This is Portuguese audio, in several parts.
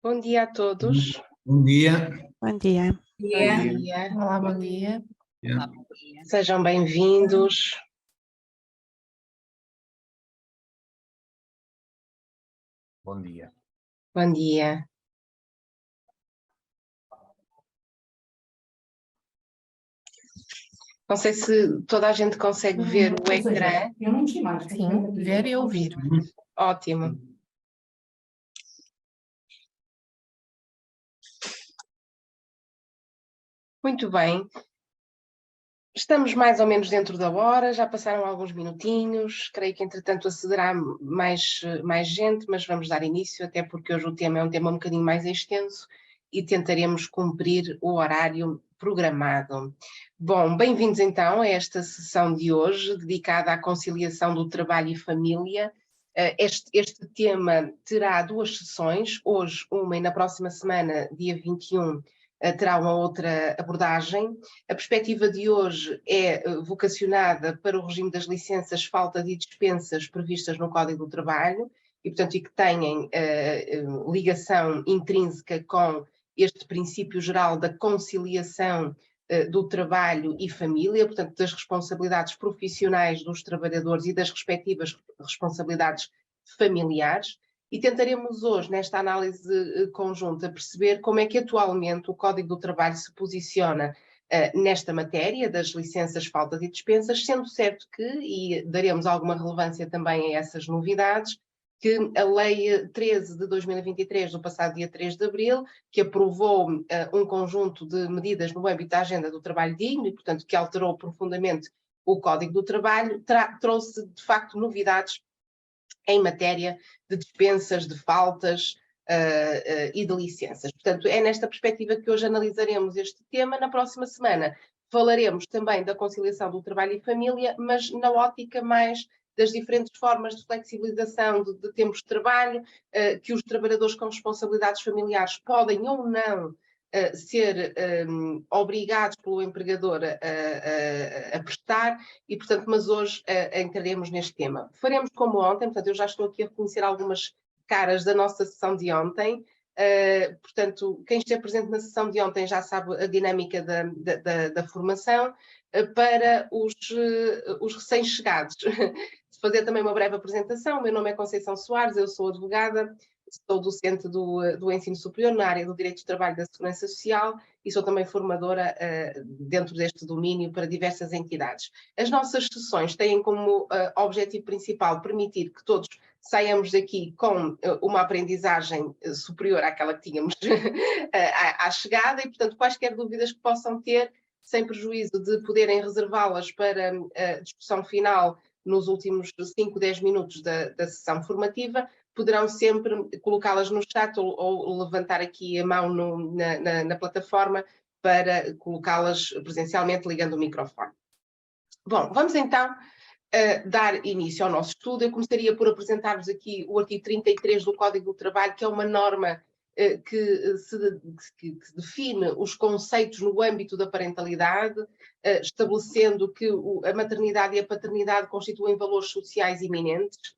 Bom dia a todos. Bom dia. Bom dia. Bom dia. Olá, bom dia. Sejam bem-vindos. Bom dia. Bom dia. Não sei se toda a gente consegue ver o ecrã. Sim, ver e ouvir. Ótimo. Muito bem. Estamos mais ou menos dentro da hora, já passaram alguns minutinhos, creio que entretanto acederá mais gente, mas vamos dar início, até porque hoje o tema é um tema um bocadinho mais extenso e tentaremos cumprir o horário programado. Bom, bem-vindos então a esta sessão de hoje, dedicada à conciliação do trabalho e família. Este tema terá duas sessões, hoje uma e na próxima semana, dia 21, terá uma outra abordagem. A perspectiva de hoje é vocacionada para o regime das licenças, faltas e dispensas previstas no Código do Trabalho e, portanto, que tenham ligação intrínseca com este princípio geral da conciliação do trabalho e família, portanto, das responsabilidades profissionais dos trabalhadores e das respectivas responsabilidades familiares. E tentaremos hoje, nesta análise conjunta, perceber como é que atualmente o Código do Trabalho se posiciona nesta matéria das licenças, faltas e dispensas, sendo certo que, e daremos alguma relevância também a essas novidades, que a Lei 13 de 2023, do passado dia 3 de abril, que aprovou um conjunto de medidas no âmbito da agenda do trabalho digno e, portanto, que alterou profundamente o Código do Trabalho, trouxe, de facto, novidades em matéria de dispensas, de faltas e de licenças. Portanto, é nesta perspectiva que hoje analisaremos este tema. Na próxima semana falaremos também da conciliação do trabalho e família, mas na ótica mais das diferentes formas de flexibilização de tempos de trabalho, que os trabalhadores com responsabilidades familiares podem ou não ser obrigados pelo empregador a prestar e, portanto, mas hoje entraremos neste tema. Faremos como ontem, portanto, eu já estou aqui a reconhecer algumas caras da nossa sessão de ontem, portanto, quem esteve presente na sessão de ontem já sabe a dinâmica da formação. Para os recém-chegados, fazer também uma breve apresentação. O meu nome é Conceição Soares, eu sou advogada, sou docente do ensino superior na área do direito de trabalho e da segurança social e sou também formadora dentro deste domínio para diversas entidades. As nossas sessões têm como objetivo principal permitir que todos saiamos daqui com uma aprendizagem superior àquela que tínhamos à chegada e, portanto, quaisquer dúvidas que possam ter, sem prejuízo de poderem reservá-las para a discussão final nos últimos 5, 10 minutos da sessão formativa, poderão sempre colocá-las no chat ou levantar aqui a mão na plataforma para colocá-las presencialmente ligando o microfone. Bom, vamos então dar início ao nosso estudo. Eu começaria por apresentar-vos aqui o artigo 33 do Código do Trabalho, que é uma norma que define os conceitos no âmbito da parentalidade, estabelecendo que a maternidade e a paternidade constituem valores sociais iminentes.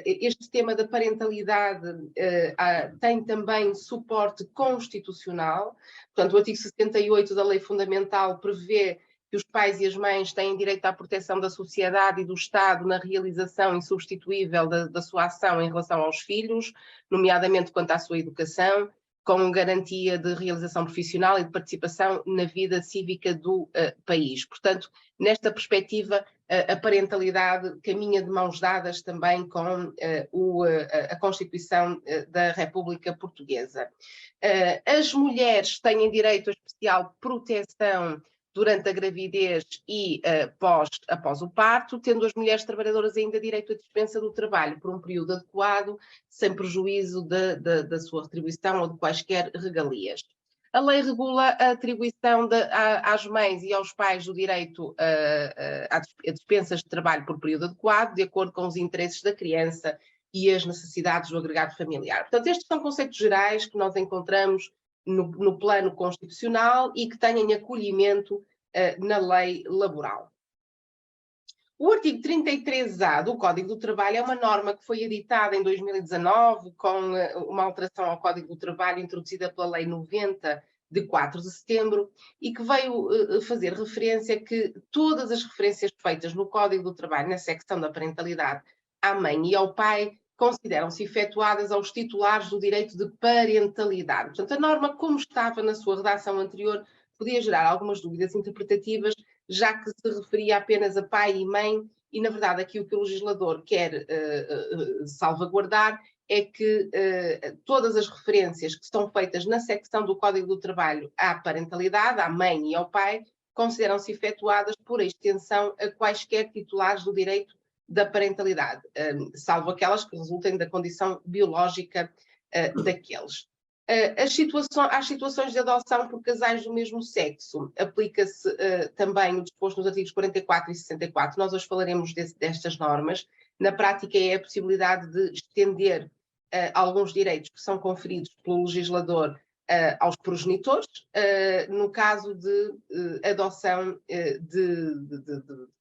Este tema da parentalidade tem também suporte constitucional, portanto o artigo 78 da Lei Fundamental prevê que os pais e as mães têm direito à proteção da sociedade e do Estado na realização insubstituível da sua ação em relação aos filhos, nomeadamente quanto à sua educação, com garantia de realização profissional e de participação na vida cívica do país. Portanto, nesta perspectiva, a parentalidade caminha de mãos dadas também com a Constituição da República Portuguesa. As mulheres têm direito a especial proteção durante a gravidez e após o parto, tendo as mulheres trabalhadoras ainda direito à dispensa do trabalho por um período adequado, sem prejuízo da sua retribuição ou de quaisquer regalias. A lei regula a atribuição às mães e aos pais do direito a dispensas de trabalho por período adequado, de acordo com os interesses da criança e as necessidades do agregado familiar. Portanto, estes são conceitos gerais que nós encontramos no plano constitucional e que têm acolhimento na lei laboral. O artigo 33A do Código do Trabalho é uma norma que foi editada em 2019 com uma alteração ao Código do Trabalho introduzida pela Lei 90 de 4 de setembro e que veio fazer referência que todas as referências feitas no Código do Trabalho, na secção da parentalidade, à mãe e ao pai, consideram-se efetuadas aos titulares do direito de parentalidade. Portanto, a norma, como estava na sua redação anterior, podia gerar algumas dúvidas interpretativas, já que se referia apenas a pai e mãe, e na verdade aqui o que o legislador quer salvaguardar é que todas as referências que estão feitas na secção do Código do Trabalho à parentalidade, à mãe e ao pai, consideram-se efetuadas por extensão a quaisquer titulares do direito da parentalidade, salvo aquelas que resultem da condição biológica daqueles. Às situações de adoção por casais do mesmo sexo, aplica-se também o disposto nos artigos 44 e 64. Nós hoje falaremos destas normas. Na prática é a possibilidade de estender alguns direitos que são conferidos pelo legislador aos progenitores, no caso de adoção de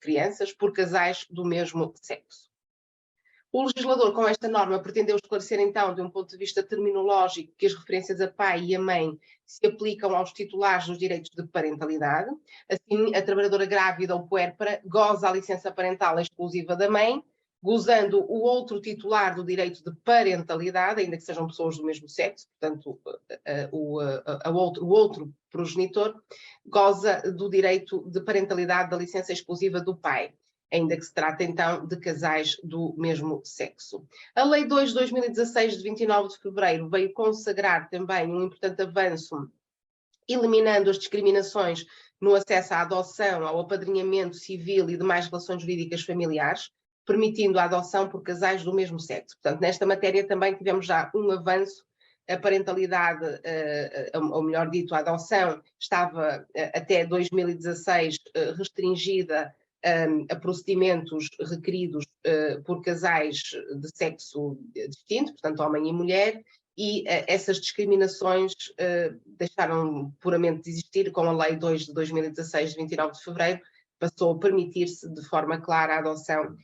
crianças por casais do mesmo sexo. O legislador, com esta norma, pretendeu esclarecer, então, de um ponto de vista terminológico, que as referências a pai e a mãe se aplicam aos titulares dos direitos de parentalidade. Assim, a trabalhadora grávida ou puérpera goza a licença parental exclusiva da mãe, gozando o outro titular do direito de parentalidade, ainda que sejam pessoas do mesmo sexo, portanto, o outro progenitor, goza do direito de parentalidade da licença exclusiva do pai, ainda que se trate, então, de casais do mesmo sexo. A Lei 2 de 2016, de 29 de fevereiro, veio consagrar também um importante avanço, eliminando as discriminações no acesso à adoção, ao apadrinhamento civil e demais relações jurídicas familiares, permitindo a adoção por casais do mesmo sexo. Portanto, nesta matéria também tivemos já um avanço. A parentalidade, ou melhor dito, a adoção, estava até 2016 restringida a procedimentos requeridos por casais de sexo distinto, portanto, homem e mulher, e essas discriminações deixaram puramente de existir com a Lei 2 de 2016, de 29 de fevereiro, passou a permitir-se de forma clara a adoção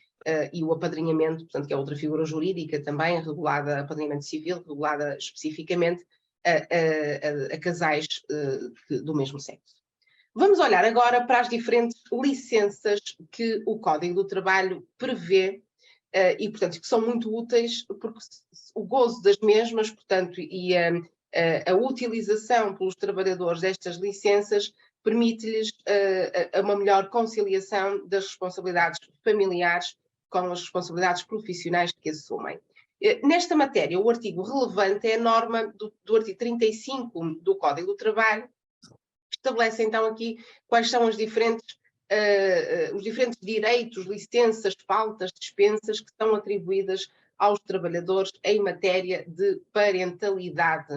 e o apadrinhamento, portanto, que é outra figura jurídica também, regulada, apadrinhamento civil, regulada especificamente a casais do mesmo sexo. Vamos olhar agora para as diferentes licenças que o Código do Trabalho prevê e, portanto, que são muito úteis porque o gozo das mesmas, portanto, e a utilização pelos trabalhadores destas licenças permite-lhes uma melhor conciliação das responsabilidades familiares com as responsabilidades profissionais que assumem. Nesta matéria, o artigo relevante é a norma do artigo 35 do Código do Trabalho, estabelece então aqui quais são os diferentes direitos, licenças, faltas, dispensas que são atribuídas aos trabalhadores em matéria de parentalidade.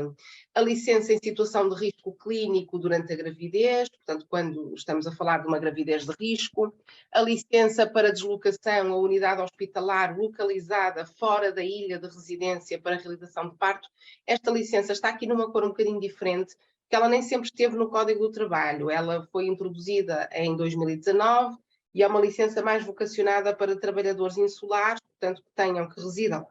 A licença em situação de risco clínico durante a gravidez, portanto, quando estamos a falar de uma gravidez de risco, a licença para deslocação a unidade hospitalar localizada fora da ilha de residência para a realização de parto. Esta licença está aqui numa cor um bocadinho diferente, que ela nem sempre esteve no Código do Trabalho. Ela foi introduzida em 2019 e é uma licença mais vocacionada para trabalhadores insulares, portanto, que residam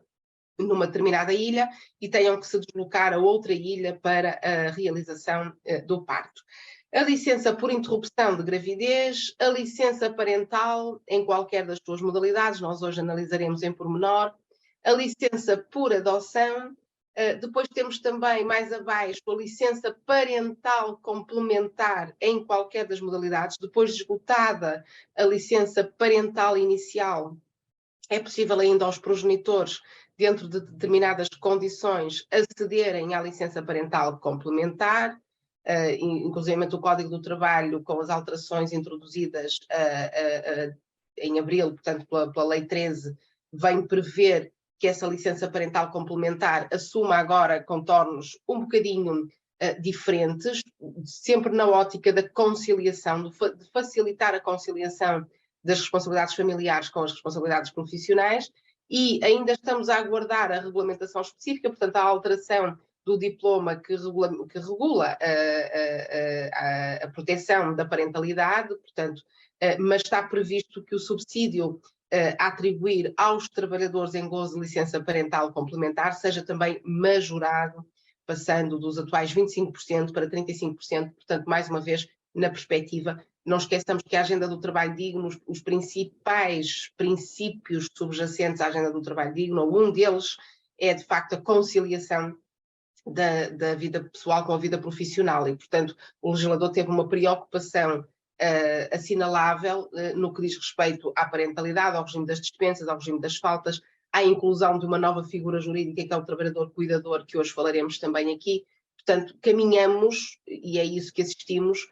numa determinada ilha e tenham que se deslocar a outra ilha para a realização do parto. A licença por interrupção de gravidez, a licença parental em qualquer das suas modalidades, nós hoje analisaremos em pormenor, a licença por adoção. Depois temos também, mais abaixo, a licença parental complementar em qualquer das modalidades. Depois de esgotada a licença parental inicial, é possível ainda aos progenitores, dentro de determinadas condições, acederem à licença parental complementar. Inclusive o Código do Trabalho, com as alterações introduzidas em abril, portanto, pela Lei 13, vem prever que essa licença parental complementar assuma agora contornos um bocadinho diferentes, sempre na ótica da conciliação, de facilitar a conciliação das responsabilidades familiares com as responsabilidades profissionais, e ainda estamos a aguardar a regulamentação específica, portanto, a alteração do diploma que regula a proteção da parentalidade, portanto, mas está previsto que o subsídio a atribuir aos trabalhadores em gozo de licença parental complementar seja também majorado, passando dos atuais 25% para 35%, portanto, mais uma vez, na perspectiva. Não esqueçamos que a agenda do trabalho digno, os principais princípios subjacentes à agenda do trabalho digno, um deles é, de facto, a conciliação da vida pessoal com a vida profissional e, portanto, o legislador teve uma preocupação assinalável no que diz respeito à parentalidade, ao regime das dispensas, ao regime das faltas, à inclusão de uma nova figura jurídica que é o trabalhador cuidador, que hoje falaremos também aqui. Portanto, caminhamos, e é isso que assistimos,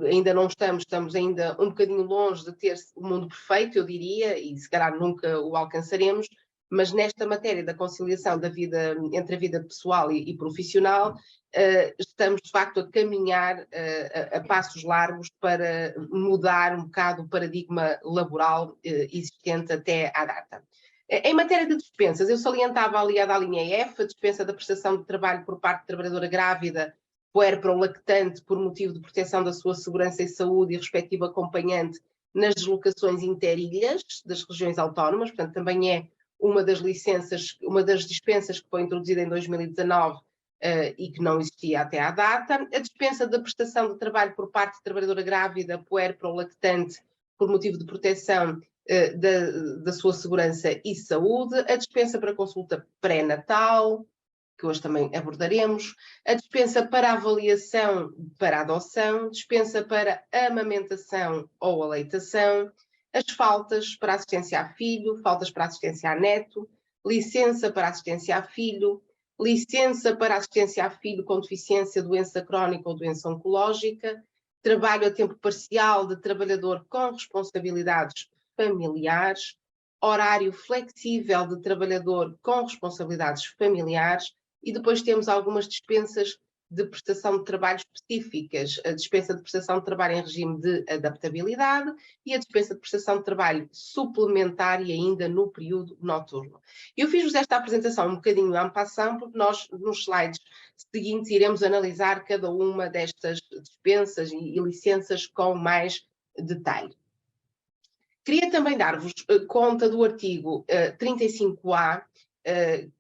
ainda não estamos ainda um bocadinho longe de ter o mundo perfeito, eu diria, e se calhar nunca o alcançaremos, mas nesta matéria da conciliação da vida, entre a vida pessoal e profissional, estamos de facto a caminhar a passos largos para mudar um bocado o paradigma laboral existente até à data. Em matéria de dispensas, eu salientava aliada à linha F, a dispensa da prestação de trabalho por parte de trabalhadora grávida, puérpera ou lactante, por motivo de proteção da sua segurança e saúde e respectivo acompanhante nas deslocações interilhas das regiões autónomas, portanto também é uma das licenças, uma das dispensas que foi introduzida em 2019 e que não existia até à data. A dispensa da prestação de trabalho por parte de trabalhadora grávida, puérpera ou lactante, por motivo de proteção da sua segurança e saúde. A dispensa para consulta pré-natal, que hoje também abordaremos. A dispensa para avaliação para adoção. Dispensa para amamentação ou aleitação. As faltas para assistência a filho, faltas para assistência a neto, licença para assistência a filho, licença para assistência a filho com deficiência, doença crónica ou doença oncológica, trabalho a tempo parcial de trabalhador com responsabilidades familiares, horário flexível de trabalhador com responsabilidades familiares e depois temos algumas dispensas de prestação de trabalho específicas, a dispensa de prestação de trabalho em regime de adaptabilidade e a dispensa de prestação de trabalho suplementar e ainda no período noturno. Eu fiz-vos esta apresentação um bocadinho en passant, porque nós, nos slides seguintes, iremos analisar cada uma destas dispensas e licenças com mais detalhe. Queria também dar-vos conta do artigo 35A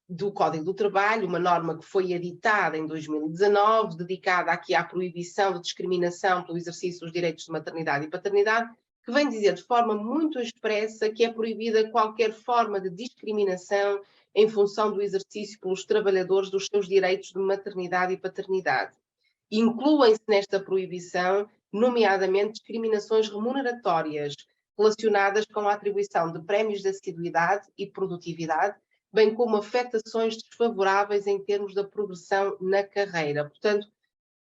do Código do Trabalho, uma norma que foi editada em 2019, dedicada aqui à proibição de discriminação pelo exercício dos direitos de maternidade e paternidade, que vem dizer de forma muito expressa que é proibida qualquer forma de discriminação em função do exercício pelos trabalhadores dos seus direitos de maternidade e paternidade. Incluem-se nesta proibição, nomeadamente, discriminações remuneratórias relacionadas com a atribuição de prémios de assiduidade e produtividade, bem como afetações desfavoráveis em termos da progressão na carreira. Portanto,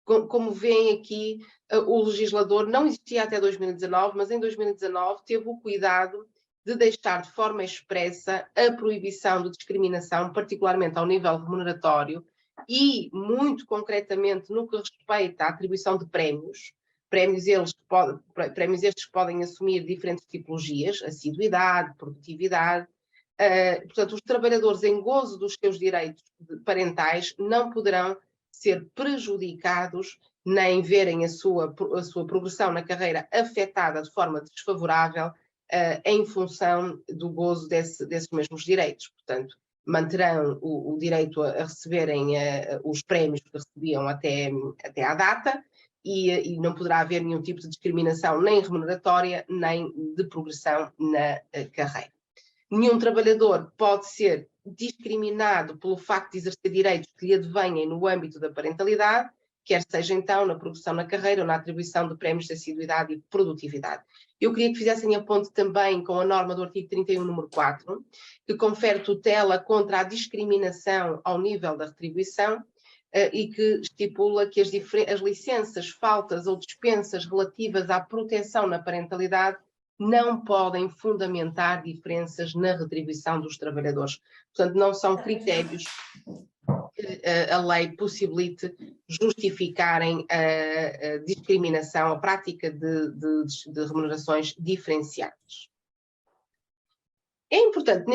como veem aqui, o legislador não existia até 2019, mas em 2019 teve o cuidado de deixar de forma expressa a proibição de discriminação, particularmente ao nível remuneratório, e muito concretamente no que respeita à atribuição de prémios. Prémios estes que podem assumir diferentes tipologias, assiduidade, produtividade. Portanto, os trabalhadores em gozo dos seus direitos parentais não poderão ser prejudicados nem verem a sua progressão na carreira afetada de forma desfavorável em função do gozo desses mesmos direitos. Portanto, manterão o direito a receberem os prémios que recebiam até à data e não poderá haver nenhum tipo de discriminação nem remuneratória nem de progressão na carreira. Nenhum trabalhador pode ser discriminado pelo facto de exercer direitos que lhe advenham no âmbito da parentalidade, quer seja então na progressão na carreira ou na atribuição de prémios de assiduidade e produtividade. Eu queria que fizessem a ponte também com a norma do artigo 31, número 4, que confere tutela contra a discriminação ao nível da retribuição e que estipula que as licenças, faltas ou dispensas relativas à proteção na parentalidade não podem fundamentar diferenças na retribuição dos trabalhadores. Portanto, não são critérios que a lei possibilite justificarem a discriminação, a prática de remunerações diferenciadas. É importante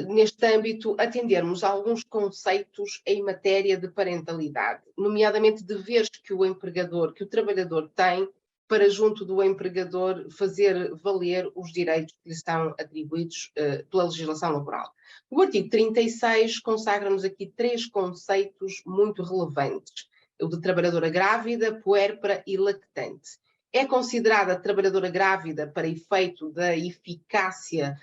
neste âmbito atendermos a alguns conceitos em matéria de parentalidade, nomeadamente deveres que o empregador, que o trabalhador tem para junto do empregador fazer valer os direitos que lhe são atribuídos pela legislação laboral. O artigo 36 consagra-nos aqui 3 conceitos muito relevantes: o de trabalhadora grávida, puérpera e lactante. É considerada trabalhadora grávida para efeito da eficácia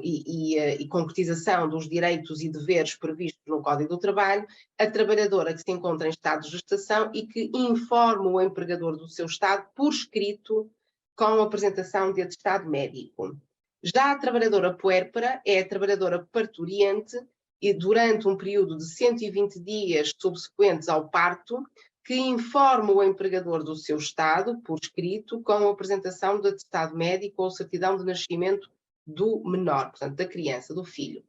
e concretização dos direitos e deveres previstos no Código do Trabalho a trabalhadora que se encontra em estado de gestação e que informa o empregador do seu estado por escrito com a apresentação de atestado médico. Já a trabalhadora puérpera é a trabalhadora parturiente e durante um período de 120 dias subsequentes ao parto, que informa o empregador do seu estado, por escrito, com a apresentação de atestado médico ou certidão de nascimento do menor, portanto, da criança, do filho.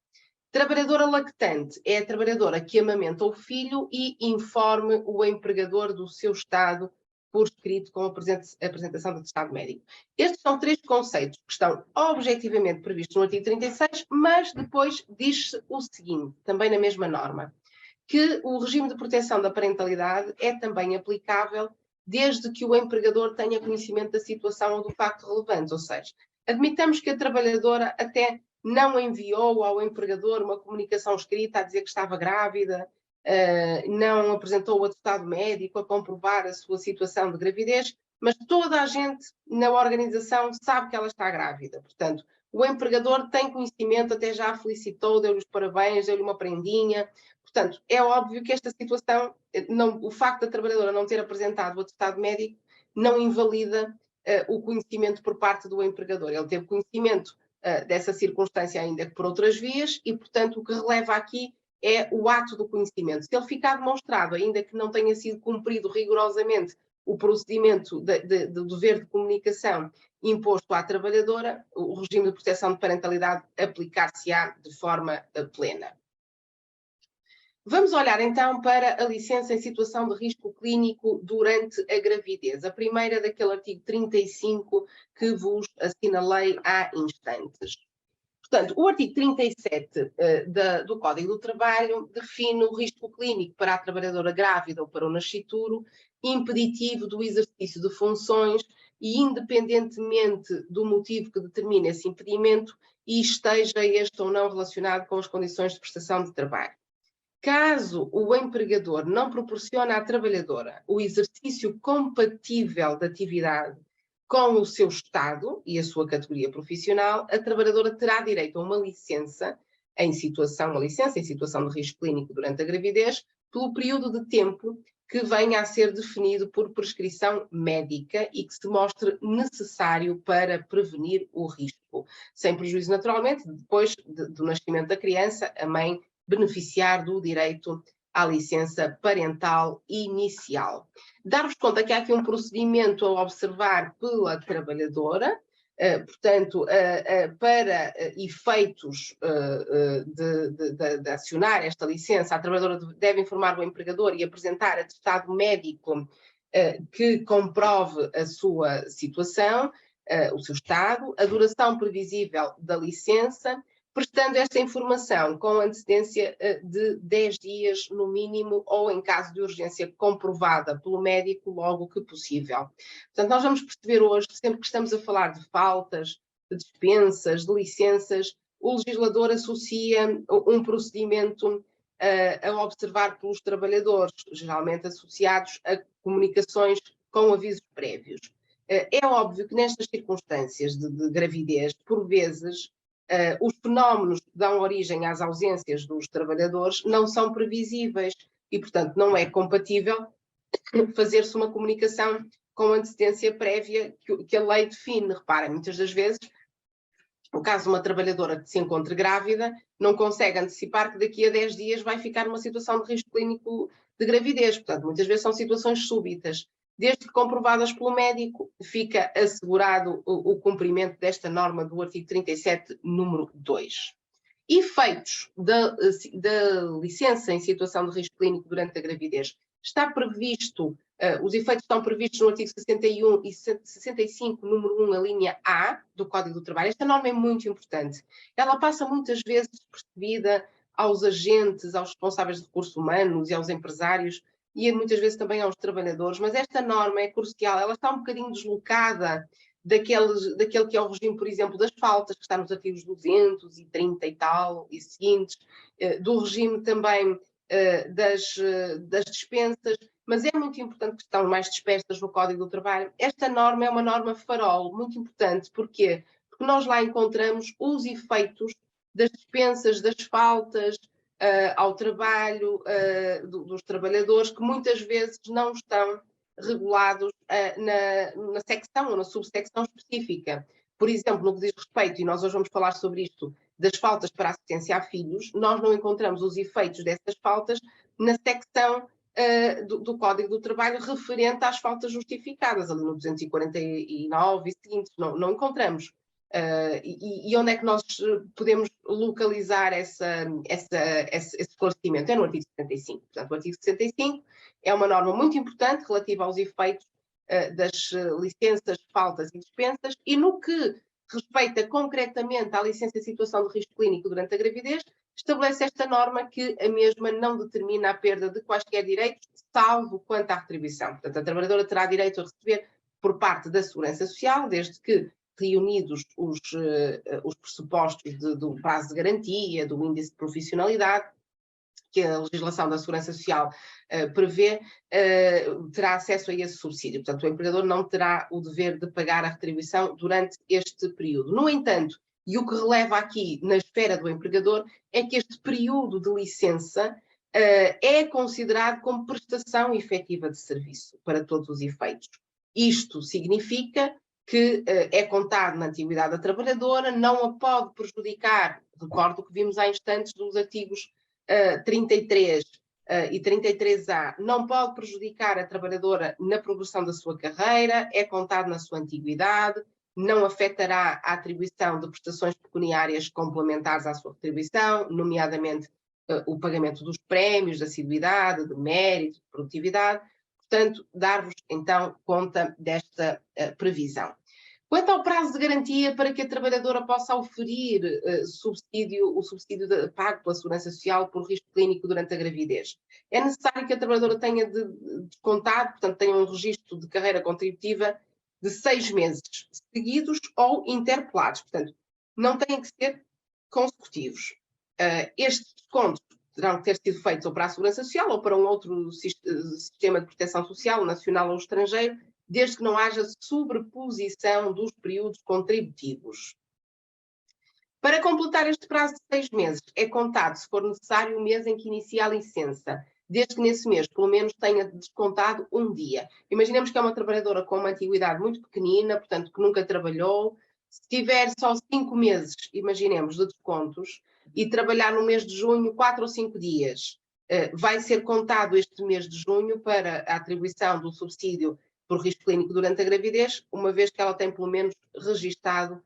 Trabalhadora lactante é a trabalhadora que amamenta o filho e informe o empregador do seu estado, por escrito, com a apresentação de atestado médico. Estes são 3 conceitos que estão objetivamente previstos no artigo 36, mas depois diz-se o seguinte, também na mesma norma, que o regime de proteção da parentalidade é também aplicável desde que o empregador tenha conhecimento da situação ou do facto relevante, ou seja, admitamos que a trabalhadora até não enviou ao empregador uma comunicação escrita a dizer que estava grávida, não apresentou o atestado médico a comprovar a sua situação de gravidez, mas toda a gente na organização sabe que ela está grávida. Portanto, o empregador tem conhecimento, até já a felicitou, deu-lhe os parabéns, deu-lhe uma prendinha. Portanto, é óbvio que esta situação, o facto da trabalhadora não ter apresentado o atestado médico, não invalida o conhecimento por parte do empregador. Ele teve conhecimento dessa circunstância ainda que por outras vias e, portanto, o que releva aqui é o ato do conhecimento. Se ele ficar demonstrado, ainda que não tenha sido cumprido rigorosamente o procedimento do dever de comunicação imposto à trabalhadora, o regime de proteção de parentalidade aplicar-se-á de forma plena. Vamos olhar então para a licença em situação de risco clínico durante a gravidez. A primeira daquele artigo 35 que vos assinalei há instantes. Portanto, o artigo 37 do Código do Trabalho define o risco clínico para a trabalhadora grávida ou para o nascituro, impeditivo do exercício de funções e independentemente do motivo que determine esse impedimento e esteja este ou não relacionado com as condições de prestação de trabalho. Caso o empregador não proporcione à trabalhadora o exercício compatível da atividade com o seu estado e a sua categoria profissional, a trabalhadora terá direito a uma licença em situação de risco clínico durante a gravidez, pelo período de tempo que venha a ser definido por prescrição médica e que se mostre necessário para prevenir o risco. Sem prejuízo, naturalmente, depois do nascimento da criança, a mãe beneficiar do direito à licença parental inicial. Dar-vos conta que há aqui um procedimento a observar pela trabalhadora, portanto, para efeitos de acionar esta licença, a trabalhadora deve informar o empregador e apresentar atestado médico que comprove a sua situação, o seu estado, a duração previsível da licença, prestando esta informação com antecedência de 10 dias no mínimo ou em caso de urgência comprovada pelo médico logo que possível. Portanto, nós vamos perceber hoje, sempre que estamos a falar de faltas, de dispensas, de licenças, o legislador associa um procedimento a observar pelos trabalhadores, geralmente associados a comunicações com avisos prévios. É óbvio que nestas circunstâncias de gravidez, por vezes, os fenómenos que dão origem às ausências dos trabalhadores não são previsíveis e, portanto, não é compatível fazer-se uma comunicação com antecedência prévia que a lei define. Reparem, muitas das vezes, no caso de uma trabalhadora que se encontre grávida, não consegue antecipar que daqui a 10 dias vai ficar numa situação de risco clínico de gravidez. Portanto, muitas vezes são situações súbitas. Desde que comprovadas pelo médico, fica assegurado o cumprimento desta norma do artigo 37, número 2. Efeitos da licença em situação de risco clínico durante a gravidez. Está previsto, os efeitos estão previstos no artigo 61 e 65, número 1, a linha A do Código do Trabalho. Esta norma é muito importante. Ela passa muitas vezes despercebida aos agentes, aos responsáveis de recursos humanos e aos empresários, e muitas vezes também aos trabalhadores, mas esta norma é crucial, ela está um bocadinho deslocada daquele que é o regime, por exemplo, das faltas, que está nos artigos 230 e tal, e seguintes, do regime também das dispensas, mas é muito importante que estão mais dispersas no Código do Trabalho. Esta norma é uma norma farol, muito importante. Porquê? Porque nós lá encontramos os efeitos das dispensas, das faltas ao trabalho dos trabalhadores, que muitas vezes não estão regulados na secção ou na subsecção específica. Por exemplo, no que diz respeito, e nós hoje vamos falar sobre isto, das faltas para assistência a filhos, nós não encontramos os efeitos dessas faltas na secção do Código do Trabalho referente às faltas justificadas, ali no 249 e seguintes, não encontramos. E onde é que nós podemos localizar esse esclarecimento? É no artigo 65. Portanto, o artigo 65 é uma norma muito importante relativa aos efeitos das licenças, faltas e dispensas, e no que respeita concretamente à licença em situação de risco clínico durante a gravidez, estabelece esta norma que a mesma não determina a perda de quaisquer direitos, salvo quanto à retribuição. Portanto, a trabalhadora terá direito a receber por parte da Segurança Social, desde que reunidos os pressupostos do prazo de garantia, do índice de profissionalidade, que a legislação da Segurança Social prevê, terá acesso a esse subsídio. Portanto, o empregador não terá o dever de pagar a retribuição durante este período. No entanto, e o que releva aqui na esfera do empregador é que este período de licença é considerado como prestação efetiva de serviço para todos os efeitos. Isto significa que é contado na antiguidade da trabalhadora, não a pode prejudicar, recordo o que vimos há instantes dos artigos 33 e 33A, não pode prejudicar a trabalhadora na progressão da sua carreira, é contado na sua antiguidade, não afetará a atribuição de prestações pecuniárias complementares à sua retribuição, nomeadamente o pagamento dos prémios, de assiduidade, de mérito, de produtividade. Portanto, dar-vos então conta desta previsão. Quanto ao prazo de garantia para que a trabalhadora possa oferir o subsídio pago pela Segurança Social por risco clínico durante a gravidez, é necessário que a trabalhadora tenha descontado, portanto, tenha um registro de carreira contributiva de 6 meses seguidos ou interpelados. Portanto, não têm que ser consecutivos. Estes descontos terão que ter sido feitos ou para a Segurança Social ou para um outro sistema de proteção social, nacional ou estrangeiro, desde que não haja sobreposição dos períodos contributivos. Para completar este prazo de 6 meses, é contado, se for necessário, o mês em que inicia a licença, desde que nesse mês, pelo menos, tenha descontado um dia. Imaginemos que é uma trabalhadora com uma antiguidade muito pequenina, portanto, que nunca trabalhou. Se tiver só 5 meses, imaginemos, de descontos, e trabalhar no mês de junho 4 ou 5 dias, vai ser contado este mês de junho para a atribuição do subsídio por risco clínico durante a gravidez, uma vez que ela tem pelo menos registado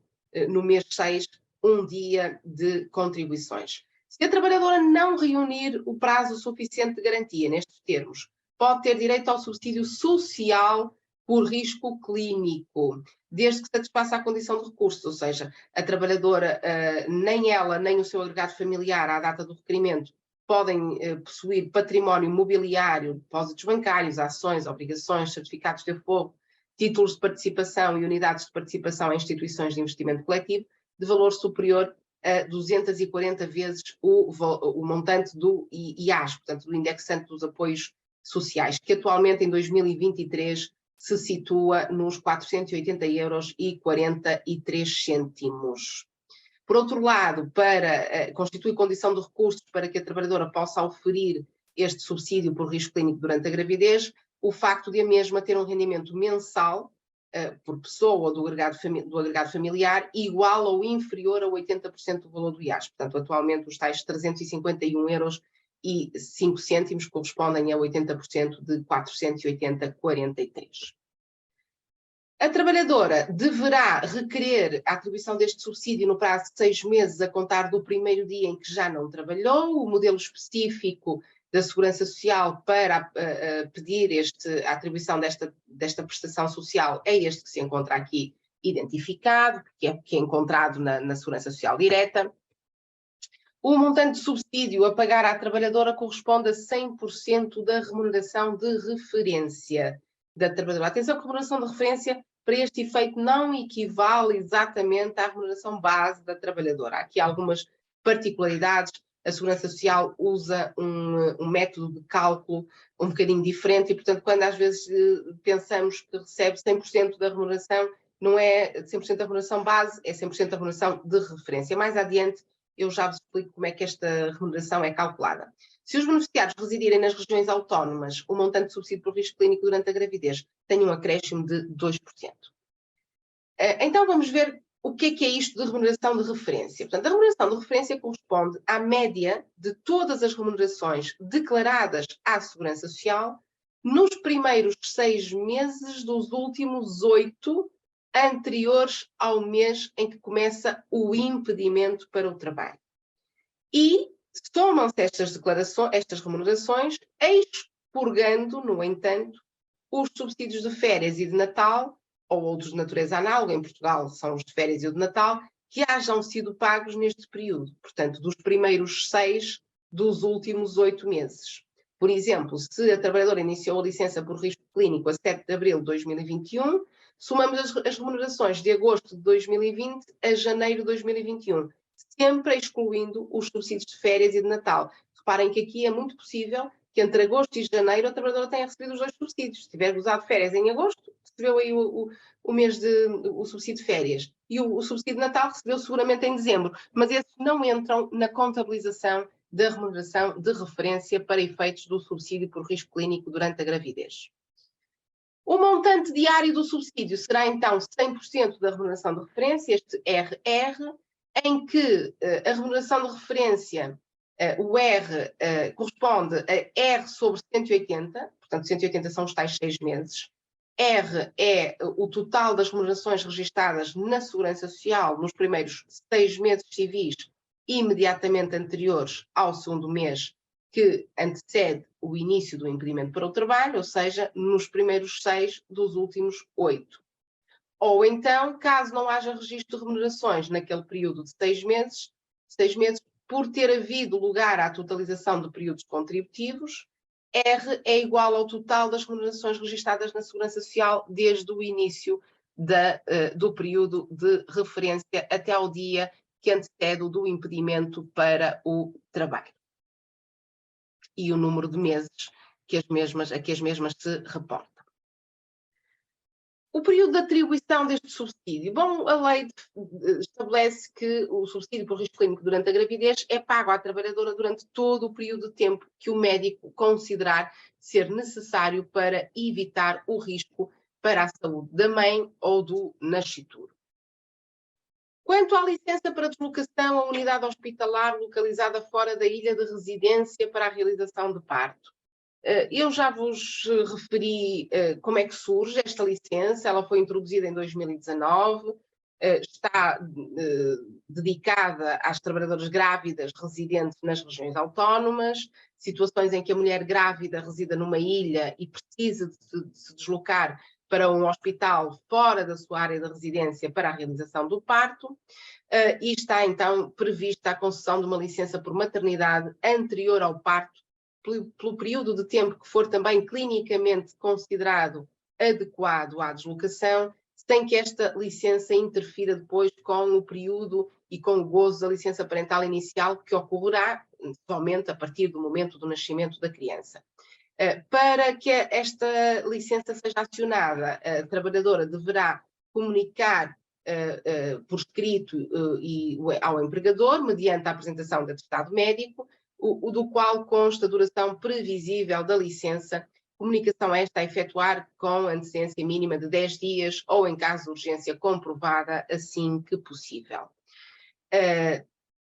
no mês 6 um dia de contribuições. Se a trabalhadora não reunir o prazo suficiente de garantia nestes termos, pode ter direito ao subsídio social por risco clínico, desde que satisfaça a condição de recurso, ou seja, a trabalhadora, nem ela, nem o seu agregado familiar à data do requerimento podem possuir património mobiliário, depósitos bancários, ações, obrigações, certificados de aforro, títulos de participação e unidades de participação em instituições de investimento coletivo, de valor superior a 240 vezes o montante do IAS, portanto, do indexante dos apoios sociais, que atualmente em 2023 se situa nos 480,43 €. Por outro lado, constitui condição de recursos para que a trabalhadora possa oferir este subsídio por risco clínico durante a gravidez, o facto de a mesma ter um rendimento mensal por pessoa ou do agregado familiar igual ou inferior a 80% do valor do IAS. Portanto, atualmente os tais 351,05 € correspondem a 80% de 480,43. A trabalhadora deverá requerer a atribuição deste subsídio no prazo de 6 meses a contar do primeiro dia em que já não trabalhou. O modelo específico da Segurança Social para pedir a atribuição desta prestação social é este que se encontra aqui identificado, que é encontrado na Segurança Social Direta. O montante de subsídio a pagar à trabalhadora corresponde a 100% da remuneração de referência da trabalhadora. Atenção que a remuneração de referência, para este efeito, não equivale exatamente à remuneração base da trabalhadora. Há aqui algumas particularidades. A Segurança Social usa um método de cálculo um bocadinho diferente e, portanto, quando às vezes pensamos que recebe 100% da remuneração, não é 100% da remuneração base, é 100% da remuneração de referência. Mais adiante, eu já vos explico como é que esta remuneração é calculada. Se os beneficiários residirem nas regiões autónomas, o montante de subsídio por risco clínico durante a gravidez tem um acréscimo de 2%. Então vamos ver o que é isto de remuneração de referência. Portanto, a remuneração de referência corresponde à média de todas as remunerações declaradas à Segurança Social nos primeiros 6 meses dos últimos 8 anteriores ao mês em que começa o impedimento para o trabalho. E somam-se estas remunerações, expurgando, no entanto, os subsídios de férias e de Natal, ou outros de natureza análoga, em Portugal são os de férias e o de Natal, que hajam sido pagos neste período, portanto, dos primeiros 6 dos últimos 8 meses. Por exemplo, se a trabalhadora iniciou a licença por risco clínico a 7 de abril de 2021, somamos as remunerações de agosto de 2020 a janeiro de 2021, sempre excluindo os subsídios de férias e de Natal. Reparem que aqui é muito possível que entre agosto e janeiro a trabalhadora tenha recebido os 2 subsídios. Se tiver gozado férias em agosto, recebeu aí o subsídio de férias. E o subsídio de Natal recebeu seguramente em dezembro. Mas esses não entram na contabilização da remuneração de referência para efeitos do subsídio por risco clínico durante a gravidez. O montante diário do subsídio será então 100% da remuneração de referência, este RR, em que a remuneração de referência, o R corresponde a R sobre 180, portanto 180 são os tais 6 meses, R é o total das remunerações registadas na Segurança Social nos primeiros 6 meses civis imediatamente anteriores ao segundo mês que antecede o início do impedimento para o trabalho, ou seja, nos primeiros 6 dos últimos 8. Ou então, caso não haja registro de remunerações naquele período de 6 meses, por ter havido lugar à totalização de períodos contributivos, R é igual ao total das remunerações registadas na Segurança Social desde o início do período de referência até ao dia que antecede o do impedimento para o trabalho. E o número de meses a que as mesmas se reportam. O período de atribuição deste subsídio. Bom, a lei estabelece que o subsídio por risco clínico durante a gravidez é pago à trabalhadora durante todo o período de tempo que o médico considerar ser necessário para evitar o risco para a saúde da mãe ou do nascituro. Quanto à licença para deslocação à unidade hospitalar localizada fora da ilha de residência para a realização de parto. Eu já vos referi como é que surge esta licença, ela foi introduzida em 2019, está dedicada às trabalhadoras grávidas residentes nas regiões autónomas, situações em que a mulher grávida resida numa ilha e precisa de se deslocar para um hospital fora da sua área de residência para a realização do parto, e está então prevista a concessão de uma licença por maternidade anterior ao parto, pelo período de tempo que for também clinicamente considerado adequado à deslocação, sem que esta licença interfira depois com o período e com o gozo da licença parental inicial, que ocorrerá somente a partir do momento do nascimento da criança. Para que esta licença seja acionada, a trabalhadora deverá comunicar por escrito ao empregador, mediante a apresentação de atestado médico, do qual consta a duração previsível da licença, comunicação esta a efetuar com antecedência mínima de 10 dias ou, em caso de urgência comprovada, assim que possível.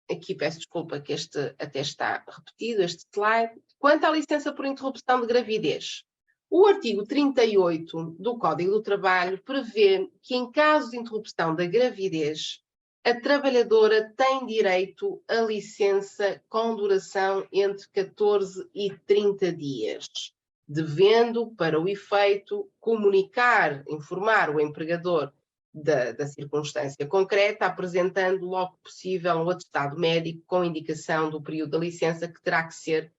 Aqui peço desculpa que este até está repetido, este slide. Quanto à licença por interrupção de gravidez, o artigo 38 do Código do Trabalho prevê que, em caso de interrupção da gravidez, a trabalhadora tem direito a licença com duração entre 14 e 30 dias, devendo, para o efeito, informar o empregador da circunstância concreta, apresentando logo que possível um atestado médico com indicação do período da licença que terá que ser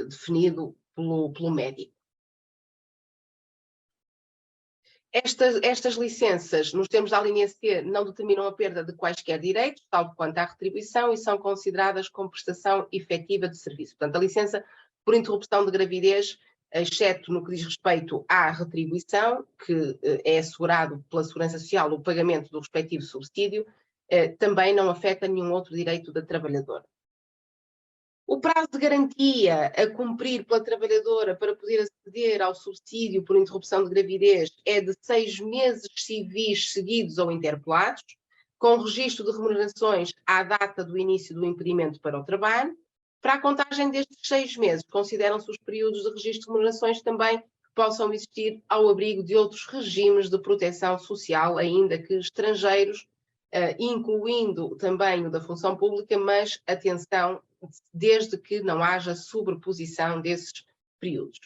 definido pelo médico. Estas licenças, nos termos da linha C, não determinam a perda de quaisquer direitos, tal quanto à retribuição, e são consideradas como prestação efetiva de serviço. Portanto, a licença por interrupção de gravidez, exceto no que diz respeito à retribuição, que é assegurado pela Segurança Social o pagamento do respectivo subsídio, também não afeta nenhum outro direito da trabalhadora. O prazo de garantia a cumprir pela trabalhadora para poder aceder ao subsídio por interrupção de gravidez é de 6 meses civis seguidos ou interpelados, com registro de remunerações à data do início do impedimento para o trabalho. Para a contagem destes 6 meses, consideram-se os períodos de registro de remunerações também que possam existir ao abrigo de outros regimes de proteção social, ainda que estrangeiros, incluindo também o da função pública, mas atenção, desde que não haja sobreposição desses períodos.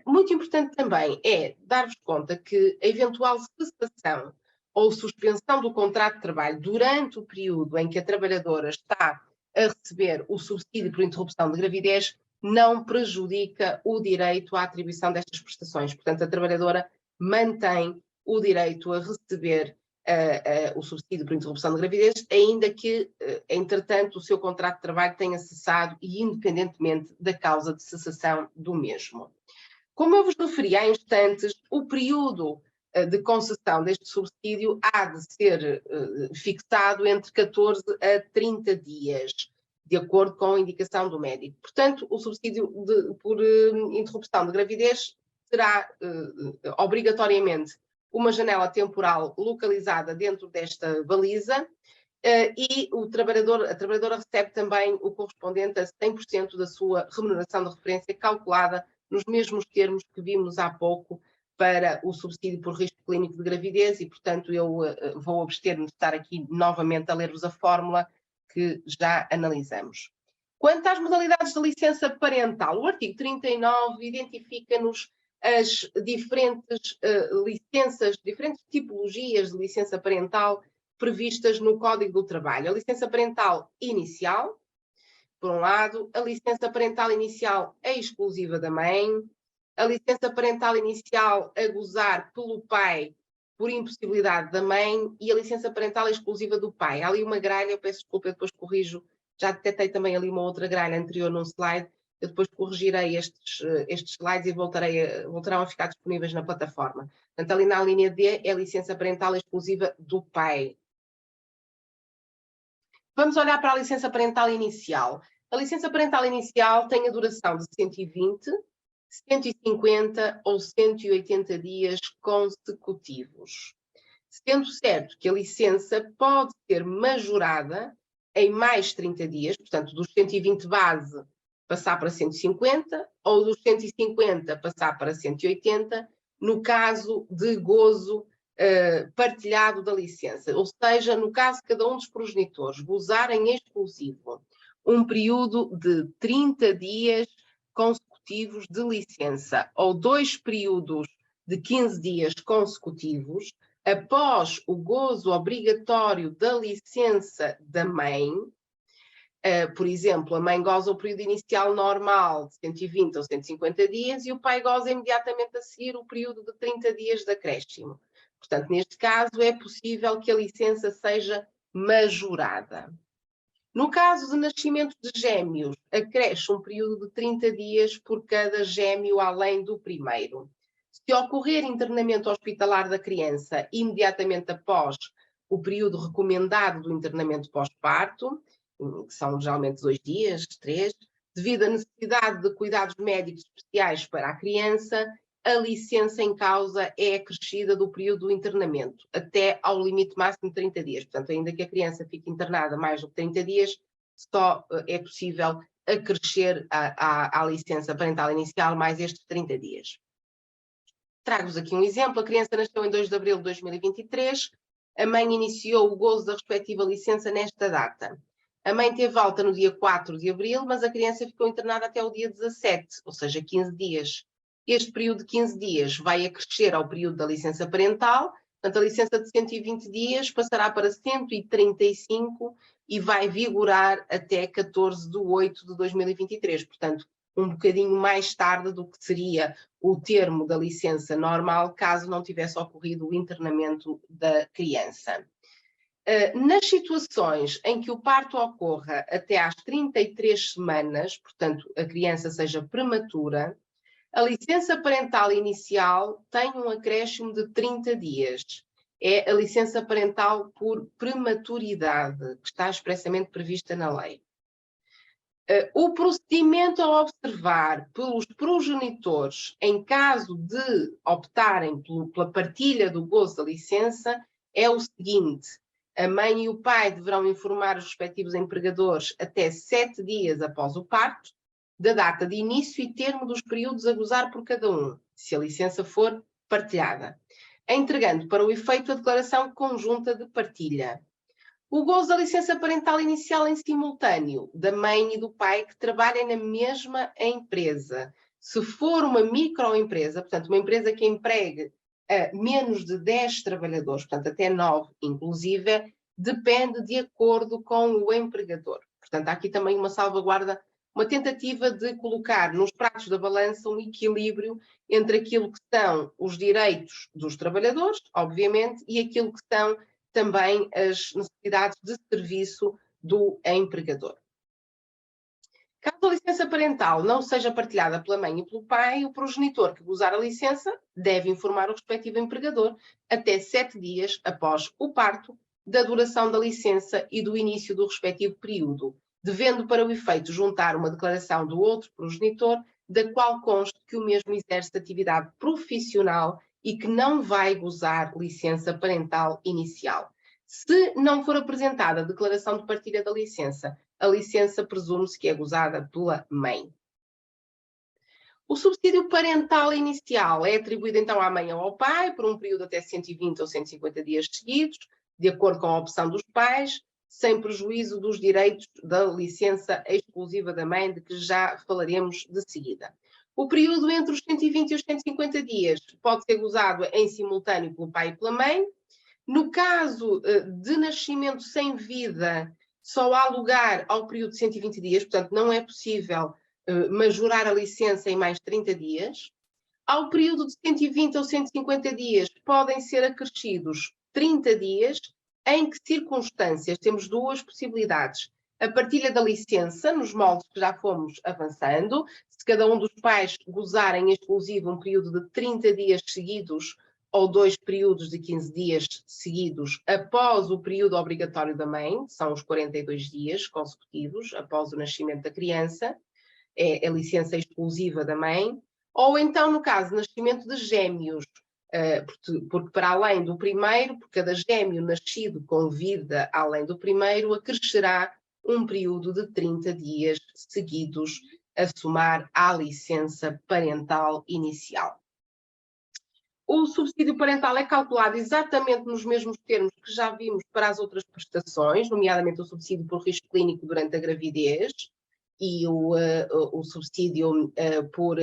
Muito importante também é dar-vos conta que a eventual cessação ou suspensão do contrato de trabalho durante o período em que a trabalhadora está a receber o subsídio por interrupção de gravidez não prejudica o direito à atribuição destas prestações. Portanto, a trabalhadora mantém o direito a receber o subsídio por interrupção de gravidez, ainda que, entretanto, o seu contrato de trabalho tenha cessado e independentemente da causa de cessação do mesmo. Como eu vos referi há instantes, o período de concessão deste subsídio há de ser fixado entre 14 a 30 dias, de acordo com a indicação do médico. Portanto, o subsídio por interrupção de gravidez terá obrigatoriamente uma janela temporal localizada dentro desta baliza e a trabalhadora recebe também o correspondente a 100% da sua remuneração de referência calculada nos mesmos termos que vimos há pouco para o subsídio por risco clínico de gravidez e, portanto, eu vou abster-me de estar aqui novamente a ler-vos a fórmula que já analisamos. Quanto às modalidades de licença parental, o artigo 39 identifica-nos as diferentes licenças, diferentes tipologias de licença parental previstas no Código do Trabalho. A licença parental inicial, por um lado, a licença parental inicial é exclusiva da mãe, a licença parental inicial a gozar pelo pai por impossibilidade da mãe e a licença parental exclusiva do pai. Há ali uma gralha, eu peço desculpa, eu depois corrijo, já detectei também ali uma outra gralha anterior num slide, eu depois corrigirei estes slides e voltarão a ficar disponíveis na plataforma. Portanto, ali na linha D é a licença parental exclusiva do pai. Vamos olhar para a licença parental inicial. A licença parental inicial tem a duração de 120, 150 ou 180 dias consecutivos. Sendo certo que a licença pode ser majorada em mais 30 dias, portanto, dos 120 base passar para 150 ou dos 150 passar para 180, no caso de gozo partilhado da licença. Ou seja, no caso de cada um dos progenitores gozar em exclusivo um período de 30 dias consecutivos de licença ou 2 períodos de 15 dias consecutivos, após o gozo obrigatório da licença da mãe, por exemplo, a mãe goza o período inicial normal de 120 ou 150 dias e o pai goza imediatamente a seguir o período de 30 dias de acréscimo. Portanto, neste caso, é possível que a licença seja majorada. No caso de nascimento de gêmeos, acresce um período de 30 dias por cada gêmeo além do primeiro. Se ocorrer internamento hospitalar da criança imediatamente após o período recomendado do internamento pós-parto, que são geralmente 2 dias, 3, devido à necessidade de cuidados médicos especiais para a criança, a licença em causa é acrescida do período do internamento, até ao limite máximo de 30 dias. Portanto, ainda que a criança fique internada mais do que 30 dias, só é possível acrescer à licença parental inicial mais estes 30 dias. Trago-vos aqui um exemplo. A criança nasceu em 2 de abril de 2023, a mãe iniciou o gozo da respectiva licença nesta data. A mãe teve alta no dia 4 de abril, mas a criança ficou internada até o dia 17, ou seja, 15 dias. Este período de 15 dias vai acrescer ao período da licença parental, Portanto, a licença de 120 dias passará para 135 e vai vigorar até 14/8/2023. Portanto, um bocadinho mais tarde do que seria o termo da licença normal, caso não tivesse ocorrido o internamento da criança. Nas situações em que o parto ocorra até às 33 semanas, portanto, a criança seja prematura, a licença parental inicial tem um acréscimo de 30 dias. É a licença parental por prematuridade, que está expressamente prevista na lei. O procedimento a observar pelos progenitores, em caso de optarem pela partilha do gozo da licença, é o seguinte: a mãe e o pai deverão informar os respectivos empregadores até 7 dias após o parto, da data de início e termo dos períodos a gozar por cada um, se a licença for partilhada, entregando para o efeito a declaração conjunta de partilha. O gozo da licença parental inicial em simultâneo, da mãe e do pai que trabalhem na mesma empresa. Se for uma microempresa, portanto, uma empresa que empregue menos de 10 trabalhadores, portanto, até 9 inclusive, depende de acordo com o empregador. Portanto, há aqui também uma salvaguarda, uma tentativa de colocar nos pratos da balança um equilíbrio entre aquilo que são os direitos dos trabalhadores, obviamente, e aquilo que são também as necessidades de serviço do empregador. Caso a licença parental não seja partilhada pela mãe e pelo pai, o progenitor que gozar a licença deve informar o respectivo empregador até 7 dias após o parto da duração da licença e do início do respectivo período, devendo para o efeito juntar uma declaração do outro progenitor, da qual conste que o mesmo exerce atividade profissional e que não vai gozar licença parental inicial. Se não for apresentada a declaração de partilha da licença, a licença presume-se que é gozada pela mãe. O subsídio parental inicial é atribuído então à mãe ou ao pai por um período até 120 ou 150 dias seguidos, de acordo com a opção dos pais, sem prejuízo dos direitos da licença exclusiva da mãe, de que já falaremos de seguida. O período entre os 120 e os 150 dias pode ser gozado em simultâneo pelo pai e pela mãe. No caso de nascimento sem vida, só há lugar ao período de 120 dias, portanto não é possível majorar a licença em mais 30 dias. Ao período de 120 ou 150 dias podem ser acrescidos 30 dias. Em que circunstâncias? Temos duas possibilidades. A partilha da licença, nos moldes que já fomos avançando, se cada um dos pais gozarem em exclusivo um período de 30 dias seguidos ou 2 períodos de 15 dias seguidos após o período obrigatório da mãe, são os 42 dias consecutivos após o nascimento da criança, é a licença exclusiva da mãe, ou então, no caso de nascimento de gêmeos, porque para além do primeiro, por cada gêmeo nascido com vida além do primeiro, acrescerá um período de 30 dias seguidos a somar à licença parental inicial. O subsídio parental é calculado exatamente nos mesmos termos que já vimos para as outras prestações, nomeadamente o subsídio por risco clínico durante a gravidez e o subsídio por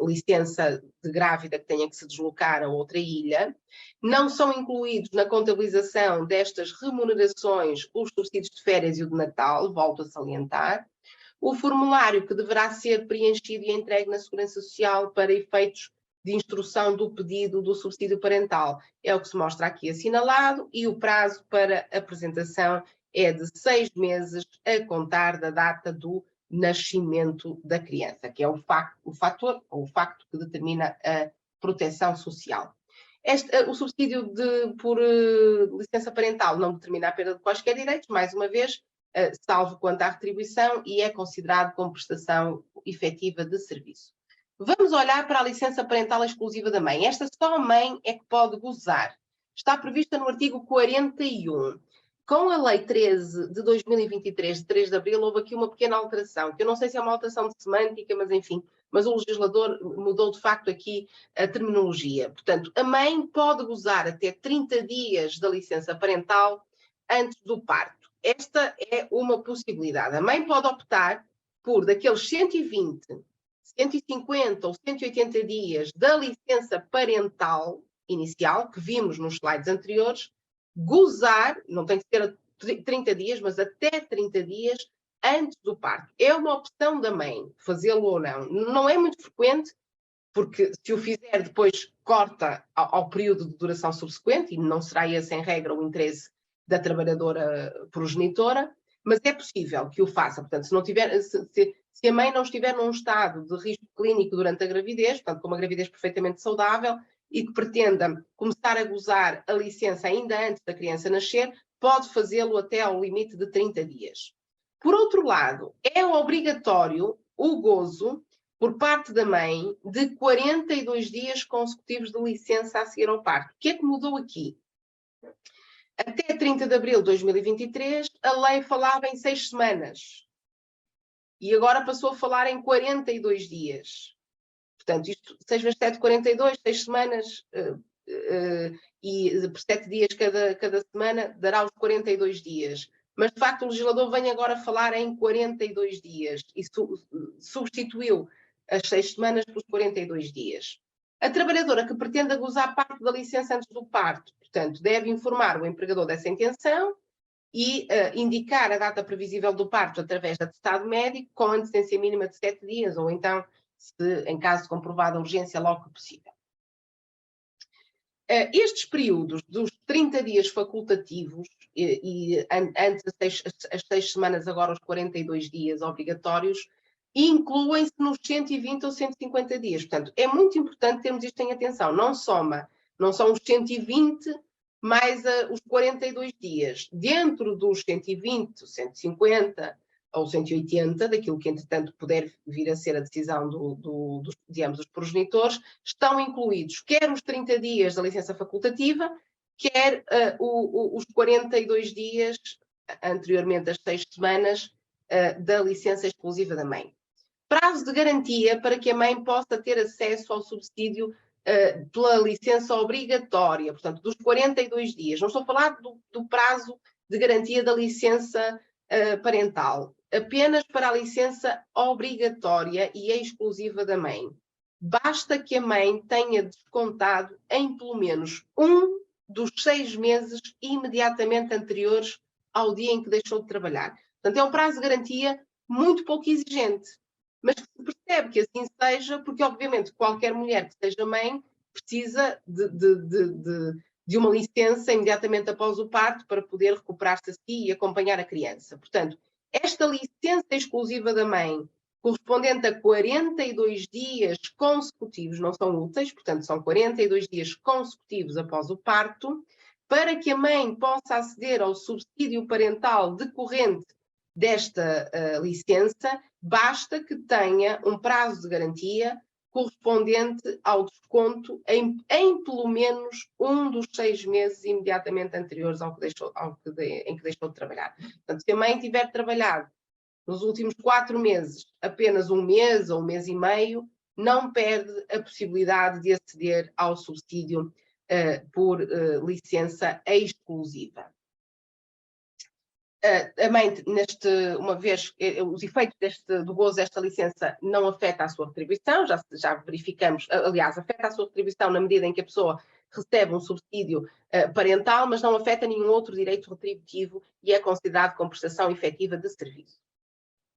licença de grávida que tenha que se deslocar a outra ilha. Não são incluídos na contabilização destas remunerações os subsídios de férias e o de Natal, volto a salientar. O formulário que deverá ser preenchido e entregue na Segurança Social para efeitos de instrução do pedido do subsídio parental é o que se mostra aqui assinalado, e o prazo para apresentação é de 6 meses a contar da data do nascimento da criança, que é o facto que determina a proteção social. O subsídio por licença parental não determina a perda de quaisquer direitos, mais uma vez, salvo quanto à retribuição, e é considerado como prestação efetiva de serviço. Vamos olhar para a licença parental exclusiva da mãe. Esta só a mãe é que pode gozar. Está prevista no artigo 41. Com a Lei 13 de 2023, de 3 de abril, houve aqui uma pequena alteração, que eu não sei se é uma alteração de semântica, mas enfim, mas o legislador mudou de facto aqui a terminologia. Portanto, a mãe pode gozar até 30 dias da licença parental antes do parto. Esta é uma possibilidade. A mãe pode optar por, daqueles 120, 150 ou 180 dias da licença parental, inicial, que vimos nos slides anteriores, gozar, não tem que ser 30 dias, mas até 30 dias antes do parto. É uma opção da mãe, fazê-lo ou não. Não é muito frequente, porque se o fizer depois corta ao período de duração subsequente, e não será esse em regra o interesse da trabalhadora progenitora, mas é possível que o faça. Portanto, se a mãe não estiver num estado de risco clínico durante a gravidez, portanto, com uma gravidez perfeitamente saudável, e que pretenda começar a gozar a licença ainda antes da criança nascer, pode fazê-lo até ao limite de 30 dias. Por outro lado, é obrigatório o gozo por parte da mãe de 42 dias consecutivos de licença a seguir ao parto. O que é que mudou aqui? Até 30 de abril de 2023, a lei falava em 6 semanas. E agora passou a falar em 42 dias. Portanto, isto, 6 vezes 7, 42, 6 semanas, e por 7 dias cada semana, dará os 42 dias. Mas, de facto, o legislador vem agora falar em 42 dias e substituiu as 6 semanas pelos 42 dias. A trabalhadora que pretenda gozar parte da licença antes do parto, portanto, deve informar o empregador dessa intenção e indicar a data previsível do parto através de atestado médico com antecedência mínima de 7 dias, ou então, se em caso de comprovada urgência, logo que possível. Estes períodos dos 30 dias facultativos e antes as 6 semanas, agora os 42 dias obrigatórios, incluem-se nos 120 ou 150 dias. Portanto, é muito importante termos isto em atenção. Não são os 120 mais os 42 dias. Dentro dos 120, 150 ou 180, daquilo que, entretanto, puder vir a ser a decisão de ambos os progenitores, estão incluídos quer os 30 dias da licença facultativa, quer os 42 dias, anteriormente às 6 semanas, da licença exclusiva da mãe. Prazo de garantia para que a mãe possa ter acesso ao subsídio pela licença obrigatória, portanto, dos 42 dias. Não estou a falar do prazo de garantia da licença parental, apenas para a licença obrigatória e exclusiva da mãe. Basta que a mãe tenha descontado em pelo menos um dos 6 meses imediatamente anteriores ao dia em que deixou de trabalhar. Portanto, é um prazo de garantia muito pouco exigente, mas que se percebe que assim seja, porque obviamente qualquer mulher que seja mãe precisa de uma licença imediatamente após o parto para poder recuperar-se a si e acompanhar a criança. Portanto, esta licença exclusiva da mãe, correspondente a 42 dias consecutivos, não são úteis, portanto são 42 dias consecutivos após o parto, para que a mãe possa aceder ao subsídio parental decorrente desta licença, basta que tenha um prazo de garantia correspondente ao desconto em pelo menos um dos 6 meses imediatamente anteriores em que deixou de trabalhar. Portanto, se a mãe tiver trabalhado nos últimos 4 meses apenas um mês ou um mês e meio, não perde a possibilidade de aceder ao subsídio por licença exclusiva. A mãe, uma vez, os efeitos do gozo desta licença não afeta a sua retribuição, já verificamos, aliás, afeta a sua retribuição na medida em que a pessoa recebe um subsídio parental, mas não afeta nenhum outro direito retributivo e é considerado como prestação efetiva de serviço.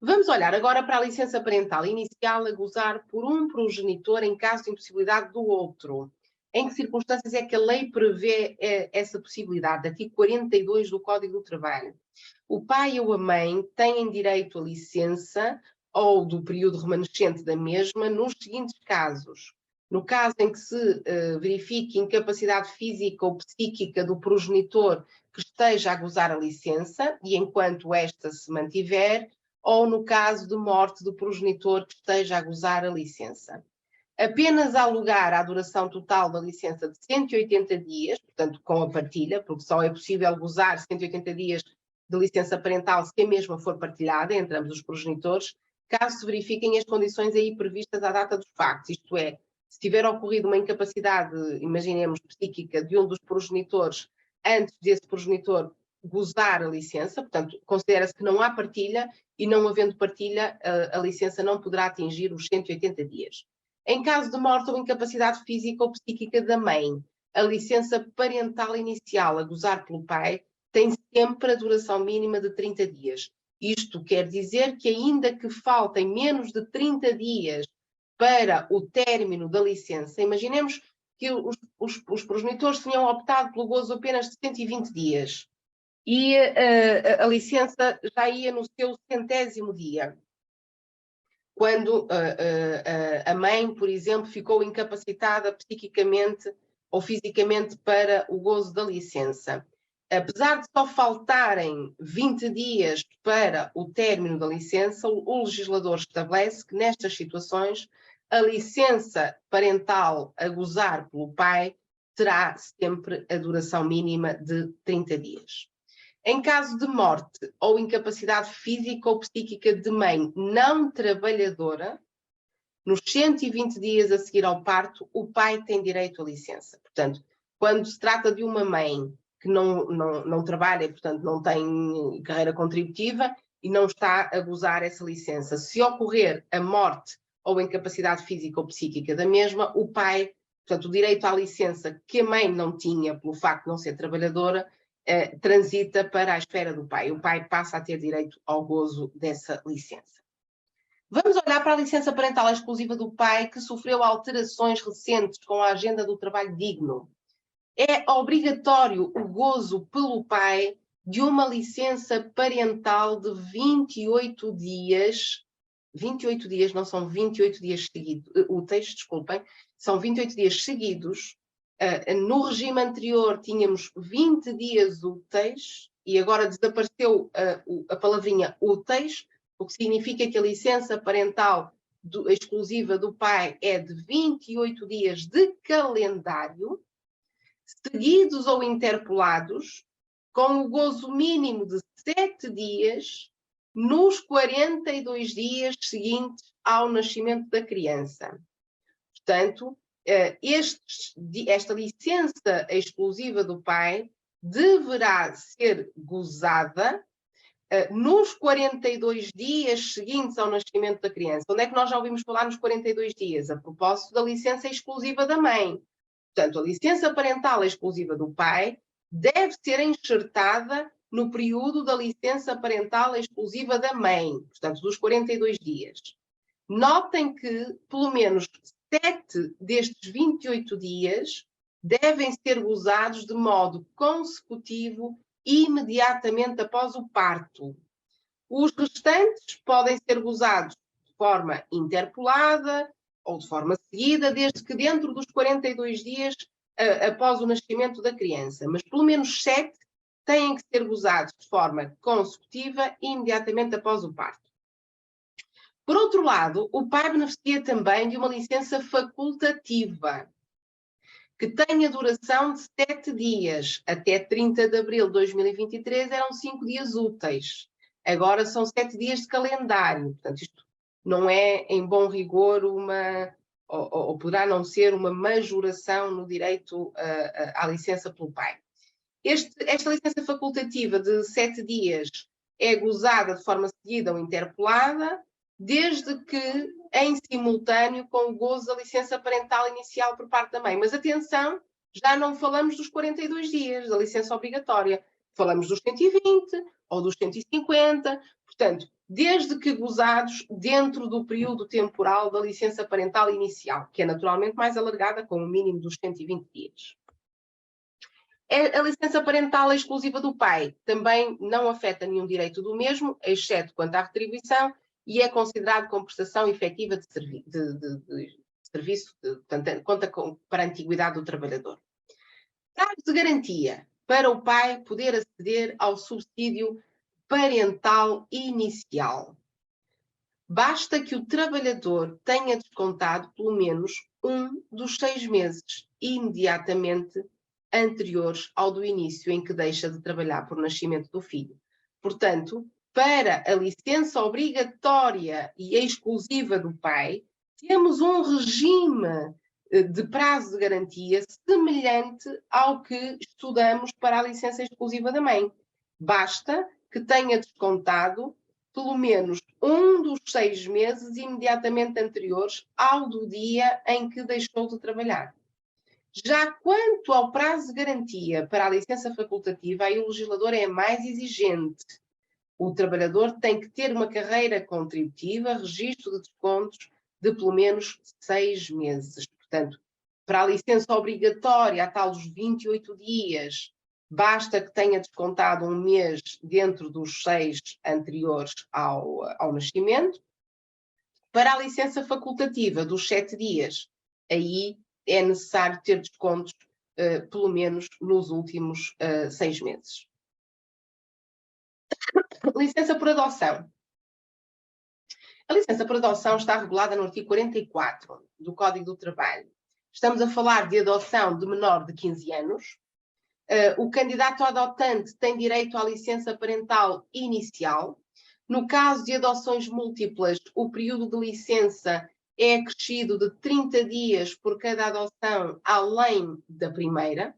Vamos olhar agora para a licença parental inicial a gozar por um progenitor em caso de impossibilidade do outro. Em que circunstâncias é que a lei prevê essa possibilidade? Artigo 42 do Código do Trabalho. O pai ou a mãe têm direito à licença ou do período remanescente da mesma nos seguintes casos. No caso em que se verifique incapacidade física ou psíquica do progenitor que esteja a gozar a licença e enquanto esta se mantiver, ou no caso de morte do progenitor que esteja a gozar a licença. Apenas há lugar à duração total da licença de 180 dias, portanto com a partilha, porque só é possível gozar 180 dias de licença parental se a mesma for partilhada entre ambos os progenitores, caso se verifiquem as condições aí previstas à data dos factos, isto é, se tiver ocorrido uma incapacidade, imaginemos, psíquica de um dos progenitores antes desse progenitor gozar a licença, portanto, considera-se que não há partilha e não havendo partilha, a licença não poderá atingir os 180 dias. Em caso de morte ou incapacidade física ou psíquica da mãe, a licença parental inicial a gozar pelo pai tem sempre a duração mínima de 30 dias. Isto quer dizer que, ainda que faltem menos de 30 dias para o término da licença, imaginemos que os progenitores tinham optado pelo gozo apenas de 120 dias e a licença já ia no seu 100º dia. Quando a mãe, por exemplo, ficou incapacitada psiquicamente ou fisicamente para o gozo da licença. Apesar de só faltarem 20 dias para o término da licença, o legislador estabelece que, nestas situações, a licença parental a gozar pelo pai terá sempre a duração mínima de 30 dias. Em caso de morte ou incapacidade física ou psíquica de mãe não trabalhadora, nos 120 dias a seguir ao parto, o pai tem direito à licença. Portanto, quando se trata de uma mãe que não trabalha, portanto não tem carreira contributiva e não está a gozar essa licença, se ocorrer a morte ou a incapacidade física ou psíquica da mesma, o pai, portanto, o direito à licença que a mãe não tinha pelo facto de não ser trabalhadora, transita para a esfera do pai. O pai passa a ter direito ao gozo dessa licença. Vamos olhar para a licença parental exclusiva do pai, que sofreu alterações recentes com a agenda do trabalho digno. É obrigatório o gozo pelo pai de uma licença parental de 28 dias. 28 dias, não são 28 dias seguidos, úteis, desculpem, são 28 dias seguidos. No regime anterior tínhamos 20 dias úteis e agora desapareceu a palavrinha úteis, o que significa que a licença parental exclusiva do pai é de 28 dias de calendário, seguidos ou interpolados, com o gozo mínimo de 7 dias nos 42 dias seguintes ao nascimento da criança. Portanto, esta licença exclusiva do pai deverá ser gozada nos 42 dias seguintes ao nascimento da criança. Onde é que nós já ouvimos falar nos 42 dias? A propósito da licença exclusiva da mãe. Portanto, a licença parental exclusiva do pai deve ser enxertada no período da licença parental exclusiva da mãe, portanto, dos 42 dias. Notem que, pelo menos, 7 destes 28 dias devem ser gozados de modo consecutivo imediatamente após o parto. Os restantes podem ser gozados de forma interpolada ou de forma seguida, desde que dentro dos 42 dias após o nascimento da criança. Mas pelo menos 7 têm que ser gozados de forma consecutiva imediatamente após o parto. Por outro lado, o pai beneficia também de uma licença facultativa, que tem a duração de 7 dias. Até 30 de abril de 2023 eram 5 dias úteis. Agora são 7 dias de calendário. Portanto, isto não é, em bom rigor, ou poderá não ser uma majoração no direito à licença pelo pai. Esta licença facultativa de 7 dias é gozada de forma seguida ou interpolada, desde que em simultâneo com o gozo da licença parental inicial por parte da mãe. Mas atenção, já não falamos dos 42 dias da licença obrigatória. Falamos dos 120 ou dos 150. Portanto, desde que gozados dentro do período temporal da licença parental inicial, que é naturalmente mais alargada, com o mínimo dos 120 dias. A licença parental exclusiva do pai também não afeta nenhum direito do mesmo, exceto quanto à retribuição, e é considerado como prestação efetiva de serviço, portanto, conta para a antiguidade do trabalhador. Prazo de garantia para o pai poder aceder ao subsídio parental inicial. Basta que o trabalhador tenha descontado pelo menos um dos 6 meses imediatamente anteriores ao do início em que deixa de trabalhar por nascimento do filho. Portanto, para a licença obrigatória e exclusiva do pai, temos um regime de prazo de garantia semelhante ao que estudamos para a licença exclusiva da mãe. Basta que tenha descontado pelo menos um dos 6 meses imediatamente anteriores ao do dia em que deixou de trabalhar. Já quanto ao prazo de garantia para a licença facultativa, aí o legislador é mais exigente. O trabalhador tem que ter uma carreira contributiva, registro de descontos de pelo menos 6 meses. Portanto, para a licença obrigatória, a tal dos 28 dias, basta que tenha descontado um mês dentro dos 6 anteriores ao nascimento. Para a licença facultativa dos 7 dias, aí é necessário ter descontos, pelo menos nos últimos 6 meses. Licença por adoção. A licença por adoção está regulada no artigo 44 do Código do Trabalho. Estamos a falar de adoção de menor de 15 anos. O candidato adotante tem direito à licença parental inicial. No caso de adoções múltiplas, o período de licença é acrescido de 30 dias por cada adoção, além da primeira.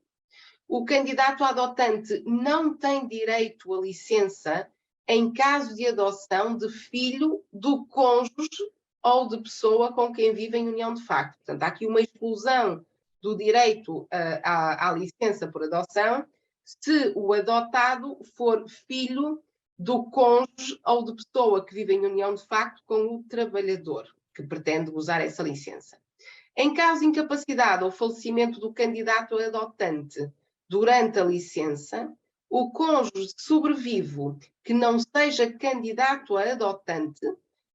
O candidato adotante não tem direito à licença em caso de adoção de filho do cônjuge ou de pessoa com quem vive em união de facto. Portanto, há aqui uma exclusão do direito à licença por adoção se o adotado for filho do cônjuge ou de pessoa que vive em união de facto com o trabalhador que pretende usar essa licença. Em caso de incapacidade ou falecimento do candidato adotante durante a licença, o cônjuge sobrevivo que não seja candidato a adotante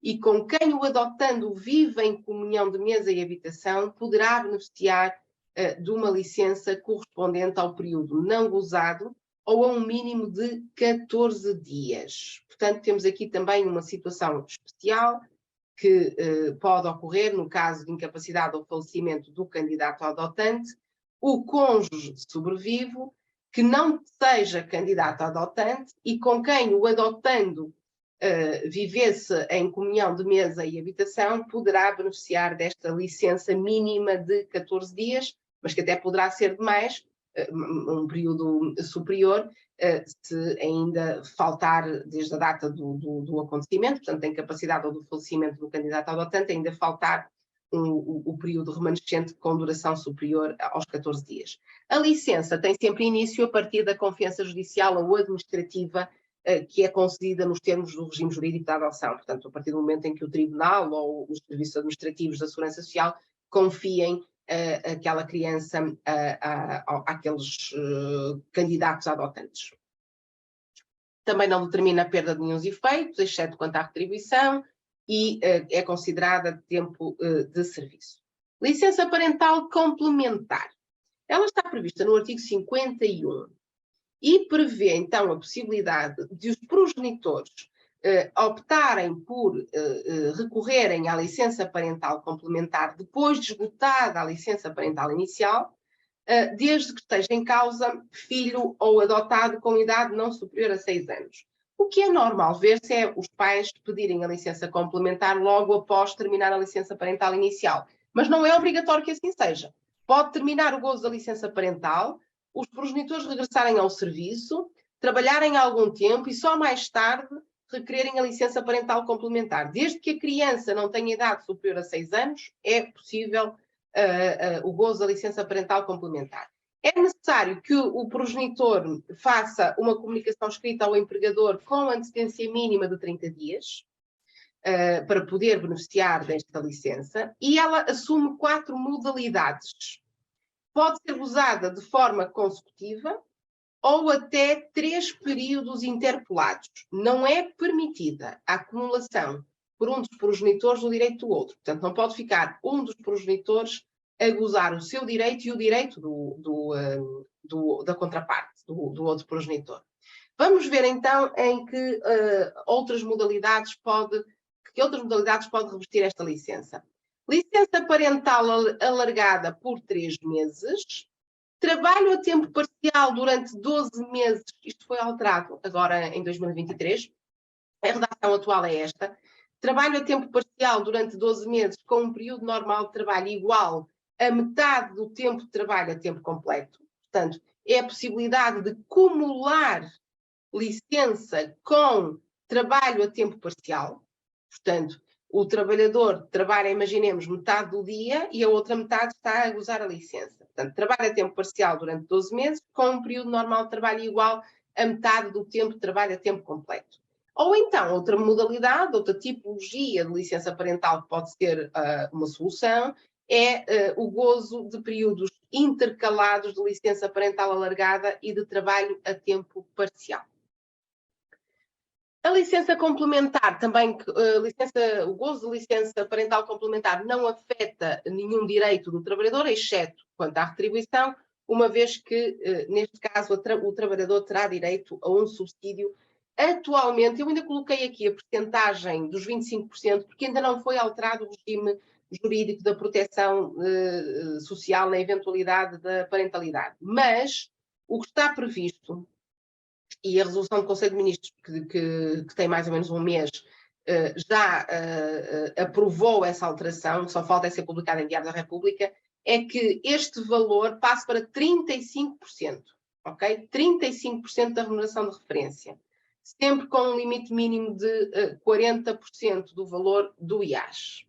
e com quem o adotando vive em comunhão de mesa e habitação poderá beneficiar de uma licença correspondente ao período não gozado ou a um mínimo de 14 dias. Portanto, temos aqui também uma situação especial que pode ocorrer no caso de incapacidade ou falecimento do candidato adotante, o cônjuge sobrevivo que não seja candidato adotante e com quem o adotando vivesse em comunhão de mesa e habitação poderá beneficiar desta licença mínima de 14 dias, mas que até poderá ser de mais, um período superior, se ainda faltar desde a data do acontecimento, portanto, da incapacidade ou do falecimento do candidato adotante, ainda faltar o período remanescente com duração superior aos 14 dias. A licença tem sempre início a partir da confiança judicial ou administrativa que é concedida nos termos do regime jurídico da adoção. Portanto, a partir do momento em que o tribunal ou os serviços administrativos da Segurança Social confiem aquela criança àqueles candidatos adotantes. Também não determina a perda de nenhum efeitos, exceto quanto à retribuição, e é considerada tempo de serviço. Licença parental complementar. Ela está prevista no artigo 51 e prevê, então, a possibilidade de os progenitores optarem por recorrerem à licença parental complementar depois de esgotada a licença parental inicial, desde que esteja em causa filho ou adotado com idade não superior a 6 anos. O que é normal ver-se é os pais pedirem a licença complementar logo após terminar a licença parental inicial. Mas não é obrigatório que assim seja. Pode terminar o gozo da licença parental, os progenitores regressarem ao serviço, trabalharem algum tempo e só mais tarde requererem a licença parental complementar. Desde que a criança não tenha idade superior a 6 anos, é possível o gozo da licença parental complementar. É necessário que o progenitor faça uma comunicação escrita ao empregador com antecedência mínima de 30 dias para poder beneficiar desta licença e ela assume 4 modalidades. Pode ser usada de forma consecutiva ou até 3 períodos interpolados. Não é permitida a acumulação por um dos progenitores do direito do outro. Portanto, não pode ficar um dos progenitores a gozar o seu direito e o direito da contraparte, do outro progenitor. Vamos ver então em que outras modalidades pode revestir esta licença. Licença parental alargada por 3 meses, trabalho a tempo parcial durante 12 meses, isto foi alterado agora em 2023, a redação atual é esta, trabalho a tempo parcial durante 12 meses com um período normal de trabalho igual a metade do tempo de trabalho a tempo completo. Portanto, é a possibilidade de cumular licença com trabalho a tempo parcial. Portanto, o trabalhador trabalha, imaginemos, metade do dia e a outra metade está a gozar a licença. Portanto, trabalho a tempo parcial durante 12 meses, com um período normal de trabalho igual a metade do tempo de trabalho a tempo completo. Ou então, outra modalidade, outra tipologia de licença parental que pode ser uma solução, é o gozo de períodos intercalados de licença parental alargada e de trabalho a tempo parcial. A licença complementar também, o gozo de licença parental complementar não afeta nenhum direito do trabalhador, exceto quanto à retribuição, uma vez que, neste caso, o trabalhador terá direito a um subsídio. Atualmente, eu ainda coloquei aqui a percentagem dos 25%, porque ainda não foi alterado o regime jurídico da proteção social na eventualidade da parentalidade. Mas o que está previsto, e a resolução do Conselho de Ministros, que tem mais ou menos um mês, já aprovou essa alteração, só falta ser publicada em Diário da República, é que este valor passe para 35%, ok? 35% da remuneração de referência, sempre com um limite mínimo de 40% do valor do IAS.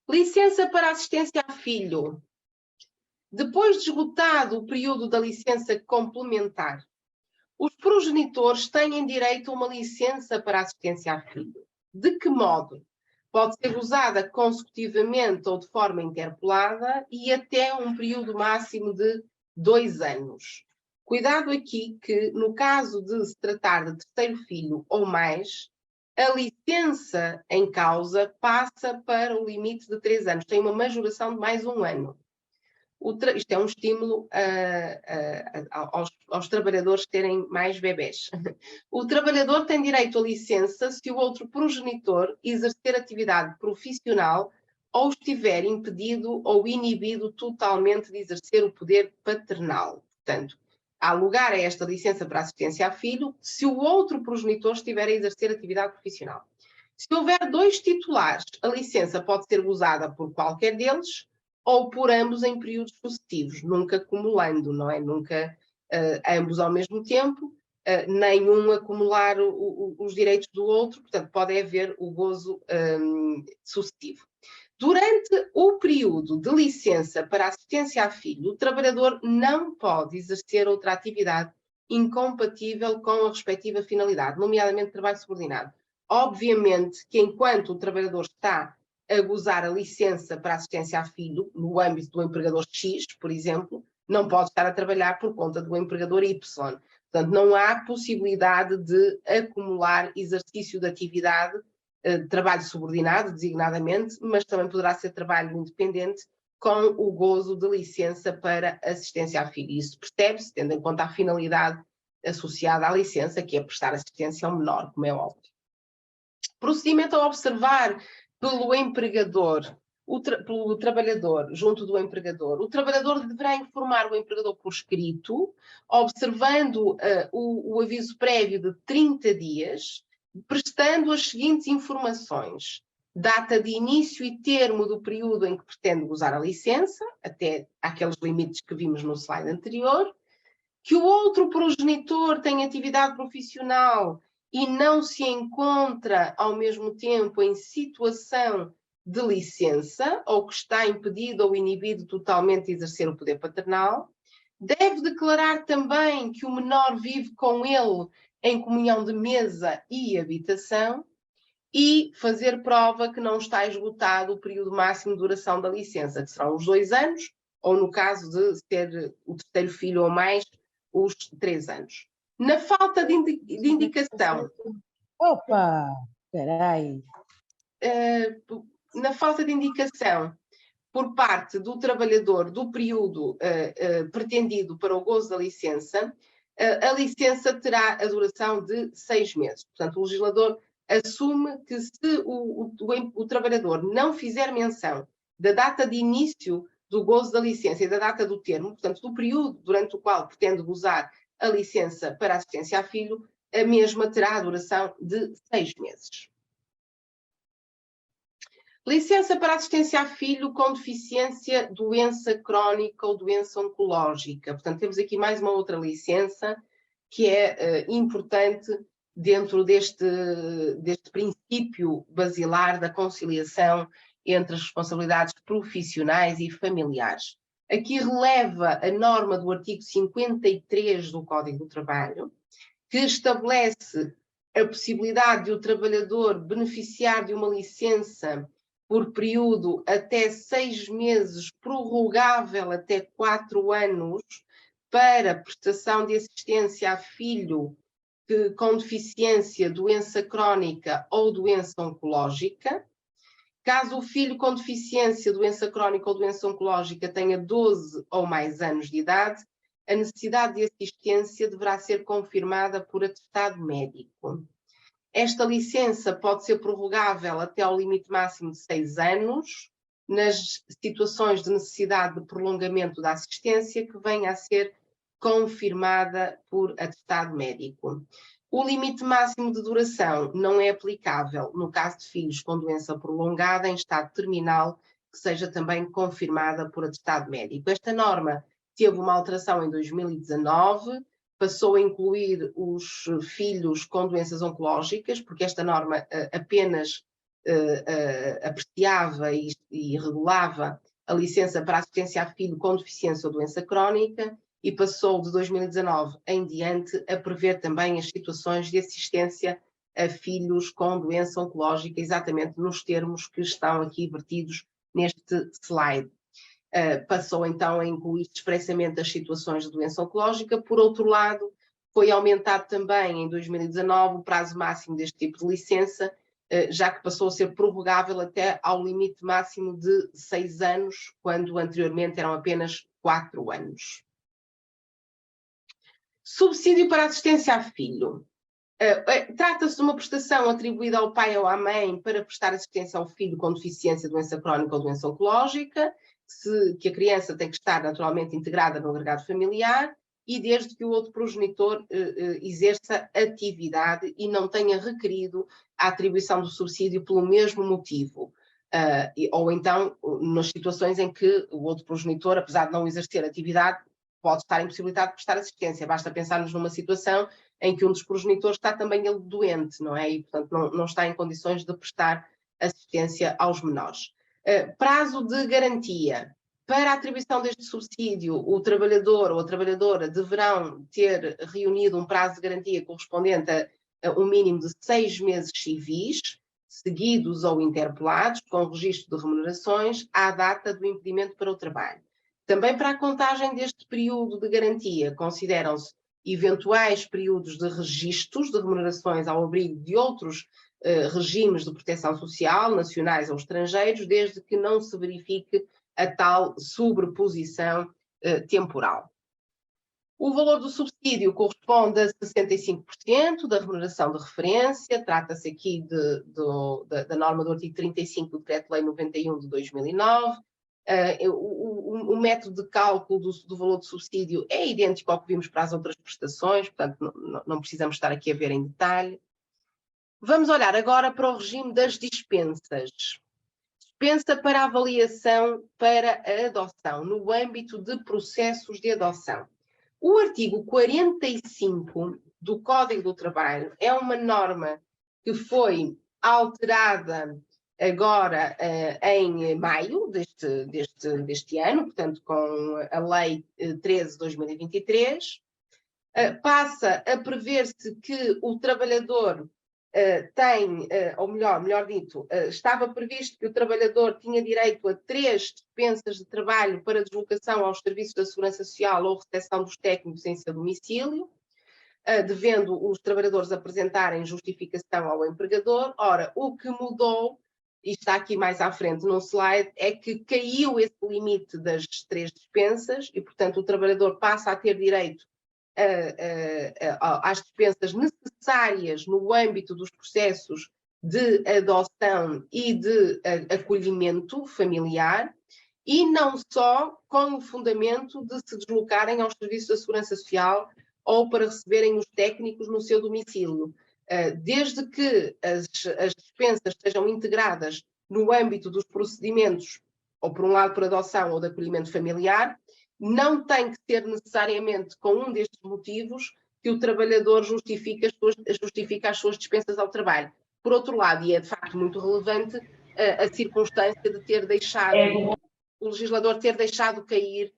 Licença para assistência a filho. Depois de esgotado o período da licença complementar, os progenitores têm direito a uma licença para assistência a filho. De que modo? Pode ser usada consecutivamente ou de forma interpolada e até um período máximo de 2 anos. Cuidado aqui que, no caso de se tratar de terceiro filho ou mais, a licença em causa passa para o limite de 3 anos. Tem uma majoração de mais 1 ano. Isto é um estímulo aos trabalhadores terem mais bebés. O trabalhador tem direito à licença se o outro progenitor exercer atividade profissional ou estiver impedido ou inibido totalmente de exercer o poder paternal. Portanto, há lugar a esta licença para assistência a filho se o outro progenitor estiver a exercer atividade profissional. Se houver 2 titulares, a licença pode ser usada por qualquer deles ou por ambos em períodos sucessivos, nunca acumulando, não é? Nunca ambos ao mesmo tempo, nenhum acumular os direitos do outro, portanto, pode haver o gozo sucessivo. Durante o período de licença para assistência a filho, o trabalhador não pode exercer outra atividade incompatível com a respectiva finalidade, nomeadamente trabalho subordinado. Obviamente que enquanto o trabalhador está a gozar a licença para assistência a filho, no âmbito do empregador X, por exemplo, não pode estar a trabalhar por conta do empregador Y. Portanto, não há possibilidade de acumular exercício de atividade, trabalho subordinado, designadamente, mas também poderá ser trabalho independente com o gozo de licença para assistência a filho. Isso percebe-se, tendo em conta a finalidade associada à licença, que é prestar assistência ao menor, como é óbvio. Procedimento a observar pelo empregador, pelo trabalhador, junto do empregador. O trabalhador deverá informar o empregador por escrito, observando o aviso prévio de 30 dias, prestando as seguintes informações: data de início e termo do período em que pretende gozar a licença, até aqueles limites que vimos no slide anterior, que o outro progenitor tem atividade profissional e não se encontra ao mesmo tempo em situação de licença, ou que está impedido ou inibido totalmente de exercer o poder paternal, deve declarar também que o menor vive com ele em comunhão de mesa e habitação e fazer prova que não está esgotado o período máximo de duração da licença, que serão os 2 anos, ou no caso de ser o terceiro filho ou mais, os 3 anos. Na falta de indicação... Opa, espera aí. Na falta de indicação por parte do trabalhador do período pretendido para o gozo da licença, a licença terá a duração de 6 meses. Portanto, o legislador assume que se o trabalhador não fizer menção da data de início do gozo da licença e da data do termo, portanto, do período durante o qual pretende gozar a licença para assistência a filho, a mesma terá a duração de 6 meses. Licença para assistência a filho com deficiência, doença crónica ou doença oncológica. Portanto, temos aqui mais uma outra licença que é importante dentro deste princípio basilar da conciliação entre as responsabilidades profissionais e familiares. Aqui releva a norma do artigo 53 do Código do Trabalho, que estabelece a possibilidade de o trabalhador beneficiar de uma licença por período até 6 meses, prorrogável até 4 anos, para prestação de assistência a filho com deficiência, doença crónica ou doença oncológica. Caso o filho com deficiência, doença crónica ou doença oncológica tenha 12 ou mais anos de idade, a necessidade de assistência deverá ser confirmada por atestado médico. Esta licença pode ser prorrogável até ao limite máximo de 6 anos, nas situações de necessidade de prolongamento da assistência que venha a ser confirmada por atestado médico. O limite máximo de duração não é aplicável no caso de filhos com doença prolongada em estado terminal, que seja também confirmada por atestado médico. Esta norma teve uma alteração em 2019, passou a incluir os filhos com doenças oncológicas, porque esta norma apenas apreciava e regulava a licença para assistência a filho com deficiência ou doença crónica, e passou de 2019 em diante a prever também as situações de assistência a filhos com doença oncológica, exatamente nos termos que estão aqui vertidos neste slide. Passou então a incluir expressamente as situações de doença oncológica. Por outro lado, foi aumentado também em 2019 o prazo máximo deste tipo de licença, já que passou a ser prorrogável até ao limite máximo de 6 anos, quando anteriormente eram apenas 4 anos. Subsídio para assistência a filho. Trata-se de uma prestação atribuída ao pai ou à mãe para prestar assistência ao filho com deficiência, doença crónica ou doença oncológica, que a criança tem que estar naturalmente integrada no agregado familiar e desde que o outro progenitor exerça atividade e não tenha requerido a atribuição do subsídio pelo mesmo motivo. Ou então, nas situações em que o outro progenitor, apesar de não exercer atividade, pode estar impossibilitado de prestar assistência. Basta pensarmos numa situação em que um dos progenitores está também ele doente, não é? E, portanto, não está em condições de prestar assistência aos menores. Prazo de garantia. Para a atribuição deste subsídio, o trabalhador ou a trabalhadora deverão ter reunido um prazo de garantia correspondente a um mínimo de 6 meses civis, seguidos ou interpelados, com registro de remunerações, à data do impedimento para o trabalho. Também para a contagem deste período de garantia, consideram-se eventuais períodos de registros de remunerações ao abrigo de outros regimes de proteção social, nacionais ou estrangeiros, desde que não se verifique a tal sobreposição temporal. O valor do subsídio corresponde a 65% da remuneração de referência, trata-se aqui da norma do artigo 35 do Decreto-Lei 91 de 2009, o método de cálculo do valor do subsídio é idêntico ao que vimos para as outras prestações, portanto não precisamos estar aqui a ver em detalhe. Vamos olhar agora para o regime das dispensas. Dispensa para avaliação para a adoção, no âmbito de processos de adoção. O artigo 45 do Código do Trabalho é uma norma que foi alterada agora em maio deste ano, portanto com a Lei 13/2023, passa a prever-se que o trabalhador tem, ou melhor dito, estava previsto que o trabalhador tinha direito a 3 dispensas de trabalho para deslocação aos serviços da Segurança Social ou recepção dos técnicos em seu domicílio, devendo os trabalhadores apresentarem justificação ao empregador. Ora, o que mudou, e está aqui mais à frente num slide, é que caiu esse limite das 3 dispensas e, portanto, o trabalhador passa a ter direito às dispensas necessárias no âmbito dos processos de adoção e de acolhimento familiar, e não só com o fundamento de se deslocarem aos serviços da Segurança Social ou para receberem os técnicos no seu domicílio. Desde que as dispensas sejam integradas no âmbito dos procedimentos, ou por um lado por adoção ou de acolhimento familiar, não tem que ser necessariamente com um destes motivos que o trabalhador justifica as suas dispensas ao trabalho. Por outro lado, e é de facto muito relevante, a circunstância de ter deixado o legislador ter deixado cair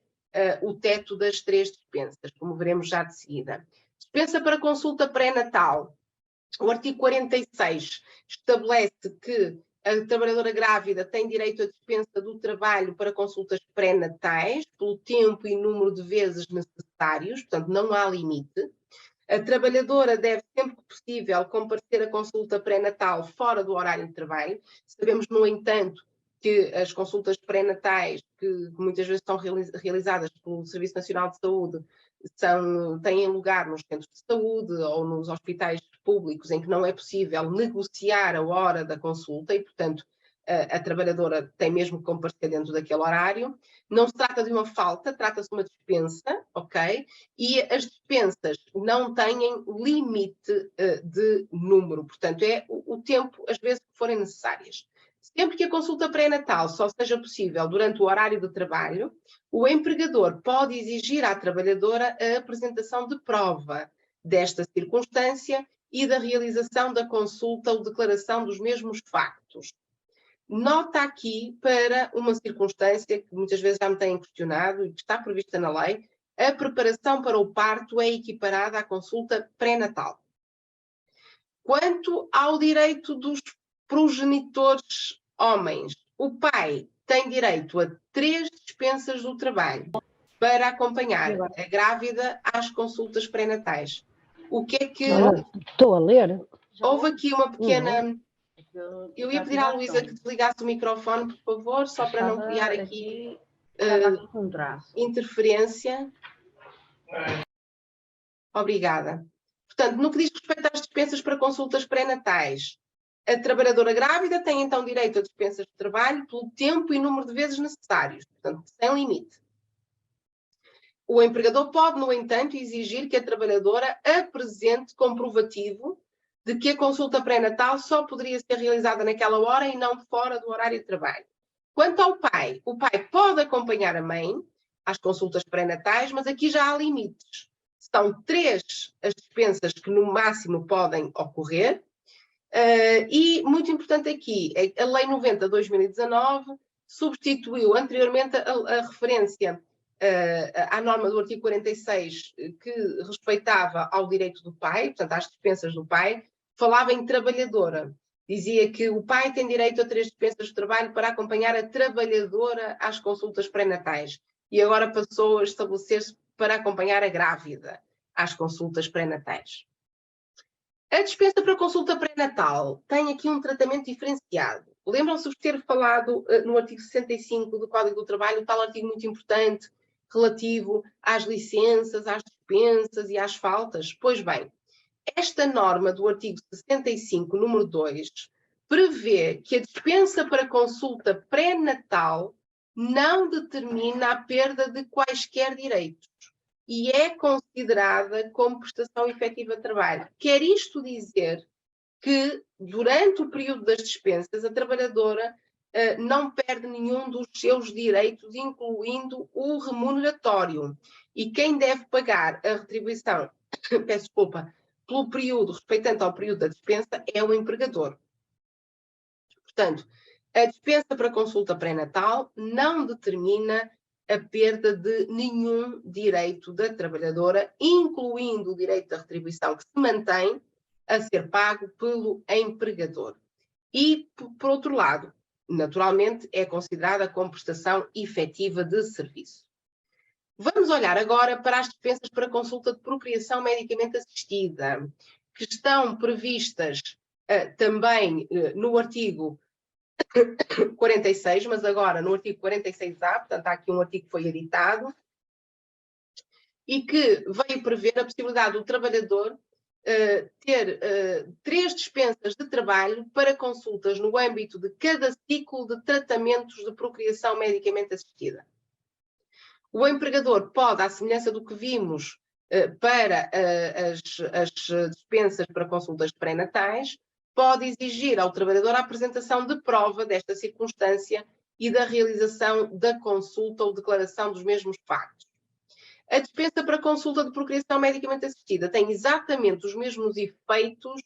o teto das 3 dispensas, como veremos já de seguida. Dispensa para consulta pré-natal. O artigo 46 estabelece que a trabalhadora grávida tem direito à dispensa do trabalho para consultas pré-natais, pelo tempo e número de vezes necessários, portanto não há limite. A trabalhadora deve, sempre que possível, comparecer à consulta pré-natal fora do horário de trabalho. Sabemos, no entanto, que as consultas pré-natais, que muitas vezes são realizadas pelo Serviço Nacional de Saúde, têm lugar nos centros de saúde ou nos hospitais públicos em que não é possível negociar a hora da consulta e, portanto, a trabalhadora tem mesmo que comparecer dentro daquele horário. Não se trata de uma falta, trata-se de uma dispensa, ok? E as dispensas não têm limite de número, portanto, é o tempo, às vezes, que forem necessárias. Sempre que a consulta pré-natal só seja possível durante o horário de trabalho, o empregador pode exigir à trabalhadora a apresentação de prova desta circunstância e da realização da consulta ou declaração dos mesmos factos. Nota aqui para uma circunstância que muitas vezes já me têm questionado e que está prevista na lei: a preparação para o parto é equiparada à consulta pré-natal. Quanto ao direito dos progenitores homens, o pai tem direito a 3 dispensas do trabalho para acompanhar a grávida às consultas pré-natais. O que é que... Estou a ler. Houve aqui uma pequena... Eu ia pedir à Luísa que desligasse o microfone, por favor, só para não criar aqui interferência. Obrigada. Portanto, no que diz respeito às dispensas para consultas pré-natais, a trabalhadora grávida tem então direito a dispensas de trabalho pelo tempo e número de vezes necessários, portanto, sem limite. O empregador pode, no entanto, exigir que a trabalhadora apresente comprovativo de que a consulta pré-natal só poderia ser realizada naquela hora e não fora do horário de trabalho. Quanto ao pai, o pai pode acompanhar a mãe às consultas pré-natais, mas aqui já há limites. São 3 as dispensas que no máximo podem ocorrer. E, muito importante aqui, a Lei 90/2019 substituiu anteriormente a referência à norma do artigo 46, que respeitava ao direito do pai, portanto, às dispensas do pai, falava em trabalhadora. Dizia que o pai tem direito a 3 dispensas de trabalho para acompanhar a trabalhadora às consultas pré-natais. E agora passou a estabelecer-se para acompanhar a grávida às consultas pré-natais. A dispensa para consulta pré-natal tem aqui um tratamento diferenciado. Lembram-se de ter falado no artigo 65 do Código do Trabalho, um tal artigo muito importante relativo às licenças, às dispensas e às faltas? Pois bem, esta norma do artigo 65, número 2, prevê que a dispensa para consulta pré-natal não determina a perda de quaisquer direitos e é considerada como prestação efetiva de trabalho. Quer isto dizer que, durante o período das dispensas, a trabalhadora não perde nenhum dos seus direitos, incluindo o remuneratório. E quem deve pagar a retribuição, peço desculpa, pelo período, respeitante ao período da dispensa, é o empregador. Portanto, a dispensa para consulta pré-natal não determina a perda de nenhum direito da trabalhadora, incluindo o direito da retribuição que se mantém a ser pago pelo empregador. E, por outro lado, naturalmente, é considerada como prestação efetiva de serviço. Vamos olhar agora para as dispensas para consulta de procriação medicamente assistida, que estão previstas também no artigo 46, mas agora no artigo 46A, portanto há aqui um artigo que foi editado, e que veio prever a possibilidade do trabalhador ter 3 dispensas de trabalho para consultas no âmbito de cada ciclo de tratamentos de procriação medicamente assistida. O empregador pode, à semelhança do que vimos para as dispensas para consultas pré-natais, pode exigir ao trabalhador a apresentação de prova desta circunstância e da realização da consulta ou declaração dos mesmos factos. A dispensa para consulta de procriação medicamente assistida tem exatamente os mesmos efeitos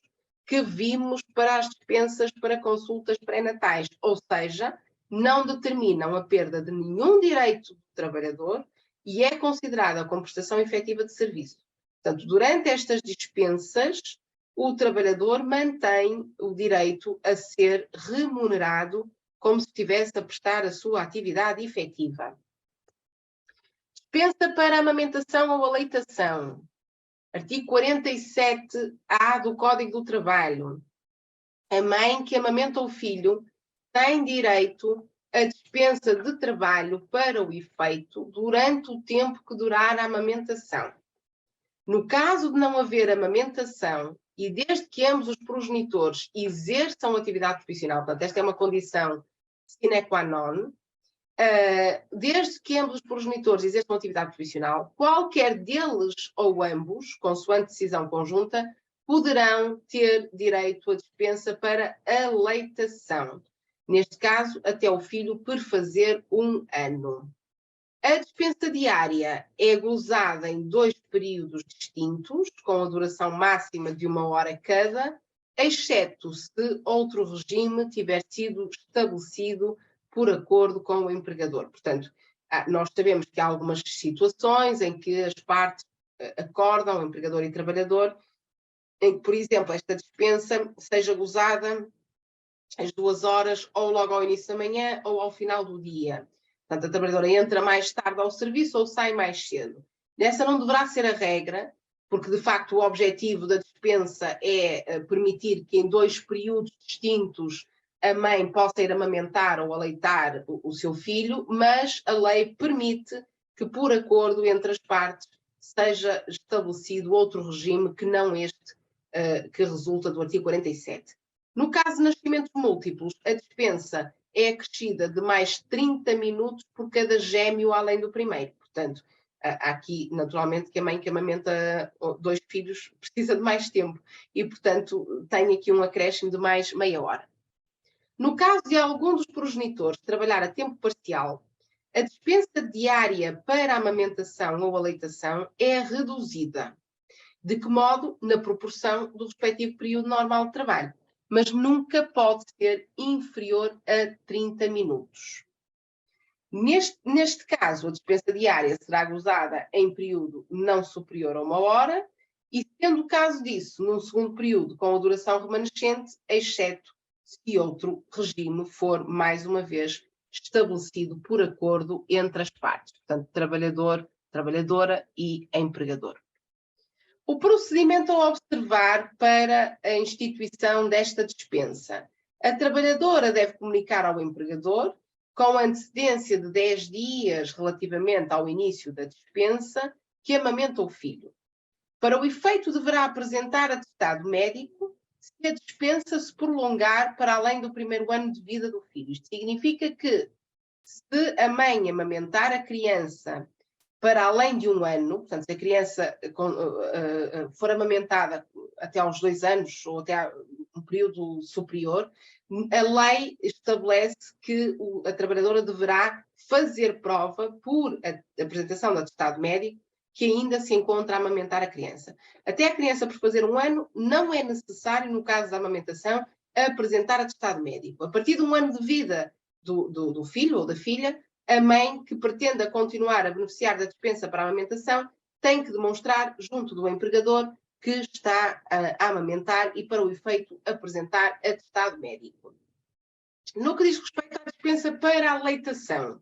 que vimos para as dispensas para consultas pré-natais, ou seja, não determinam a perda de nenhum direito do trabalhador e é considerada como prestação efetiva de serviço. Portanto, durante estas dispensas, o trabalhador mantém o direito a ser remunerado como se estivesse a prestar a sua atividade efetiva. Dispensa para amamentação ou aleitação. Artigo 47-A do Código do Trabalho. A mãe que amamenta o filho tem direito à dispensa de trabalho para o efeito durante o tempo que durar a amamentação. No caso de não haver amamentação e desde que ambos os progenitores exerçam atividade profissional, portanto, esta é uma condição sine qua non, desde que ambos os progenitores exerçam atividade profissional, qualquer deles ou ambos, consoante decisão conjunta, poderão ter direito à dispensa para aleitação. Neste caso, até o filho perfazer 1 ano. A dispensa diária é gozada em 2 períodos distintos, com a duração máxima de 1 hora cada, exceto se outro regime tiver sido estabelecido por acordo com o empregador. Portanto, nós sabemos que há algumas situações em que as partes acordam, empregador e trabalhador, em que, por exemplo, esta dispensa seja gozada às 2 horas, ou logo ao início da manhã, ou ao final do dia. Portanto, a trabalhadora entra mais tarde ao serviço ou sai mais cedo. Essa não deverá ser a regra, porque, de facto, o objetivo da dispensa é permitir que em 2 períodos distintos a mãe possa ir amamentar ou aleitar o seu filho, mas a lei permite que, por acordo entre as partes, seja estabelecido outro regime que não este que resulta do artigo 47. No caso de nascimentos múltiplos, a dispensa é acrescida de mais 30 minutos por cada gêmeo além do primeiro. Portanto, há aqui, naturalmente, que a mãe que amamenta 2 filhos precisa de mais tempo e, portanto, tem aqui um acréscimo de mais meia hora. No caso de algum dos progenitores trabalhar a tempo parcial, a dispensa diária para a amamentação ou aleitação é reduzida. De que modo? Na proporção do respectivo período normal de trabalho, mas nunca pode ser inferior a 30 minutos. Neste caso, a dispensa diária será gozada em período não superior a 1 hora e, sendo o caso disso, num segundo período com a duração remanescente, exceto se outro regime for, mais uma vez, estabelecido por acordo entre as partes, portanto, trabalhador, trabalhadora e empregador. O procedimento a observar para a instituição desta dispensa. A trabalhadora deve comunicar ao empregador, com antecedência de 10 dias relativamente ao início da dispensa, que amamenta o filho. Para o efeito, deverá apresentar atestado médico se a dispensa se prolongar para além do 1º ano de vida do filho. Isto significa que, se a mãe amamentar a criança para além de 1 ano, portanto, se a criança for amamentada até aos 2 anos ou até um período superior, a lei estabelece que a trabalhadora deverá fazer prova por apresentação de atestado médico que ainda se encontra a amamentar a criança. Até a criança por fazer 1 ano, não é necessário, no caso da amamentação, apresentar atestado médico. A partir de 1 ano de vida do filho ou da filha, a mãe que pretenda continuar a beneficiar da dispensa para a amamentação tem que demonstrar junto do empregador que está a amamentar e, para o efeito, apresentar atestado médico. No que diz respeito à dispensa para a aleitação,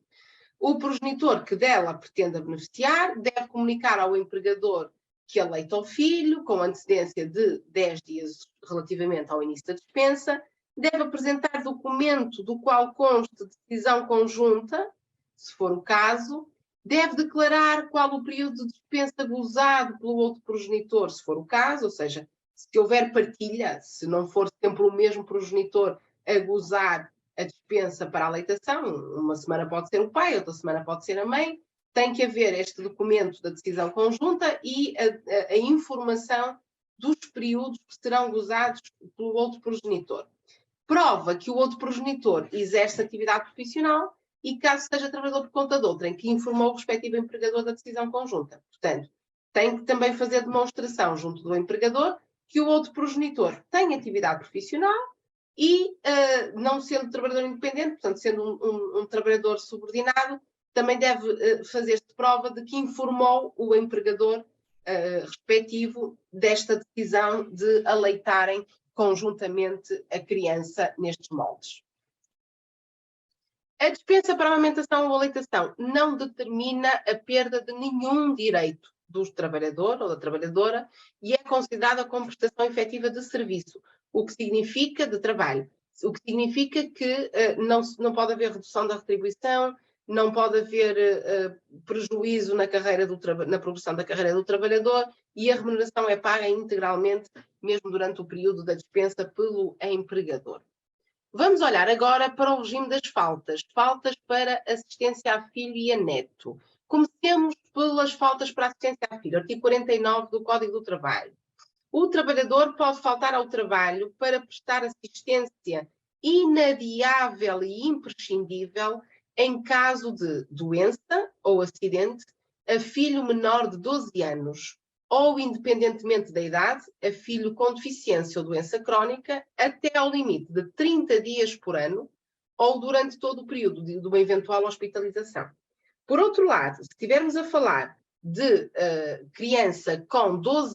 o progenitor que dela pretenda beneficiar deve comunicar ao empregador que aleita o filho, com antecedência de 10 dias relativamente ao início da dispensa, deve apresentar documento do qual conste decisão conjunta, se for o caso, deve declarar qual o período de dispensa gozado pelo outro progenitor, se for o caso, ou seja, se houver partilha, se não for sempre o mesmo progenitor a gozar a dispensa para a aleitação, uma semana pode ser o pai, outra semana pode ser a mãe, tem que haver este documento da decisão conjunta e a informação dos períodos que serão gozados pelo outro progenitor. Prova que o outro progenitor exerce atividade profissional e, caso seja trabalhador por conta de outrem, que informou o respectivo empregador da decisão conjunta. Portanto, tem que também fazer demonstração junto do empregador que o outro progenitor tem atividade profissional e, não sendo trabalhador independente, portanto, sendo um trabalhador subordinado, também deve fazer-se prova de que informou o empregador respectivo desta decisão de aleitarem conjuntamente a criança nestes moldes. A dispensa para a amamentação ou aleitação não determina a perda de nenhum direito do trabalhador ou da trabalhadora e é considerada como prestação efetiva de serviço, o que significa de trabalho, o que significa que não pode haver redução da retribuição, não pode haver prejuízo na progressão da carreira do trabalhador e a remuneração é paga integralmente, mesmo durante o período da dispensa pelo empregador. Vamos olhar agora para o regime das faltas. Faltas para assistência a filho e a neto. Comecemos pelas faltas para assistência a filho, artigo 49 do Código do Trabalho. O trabalhador pode faltar ao trabalho para prestar assistência inadiável e imprescindível em caso de doença ou acidente a filho menor de 12 anos, ou, independentemente da idade, a filho com deficiência ou doença crónica, até ao limite de 30 dias por ano, ou durante todo o período de uma eventual hospitalização. Por outro lado, se estivermos a falar de criança com 12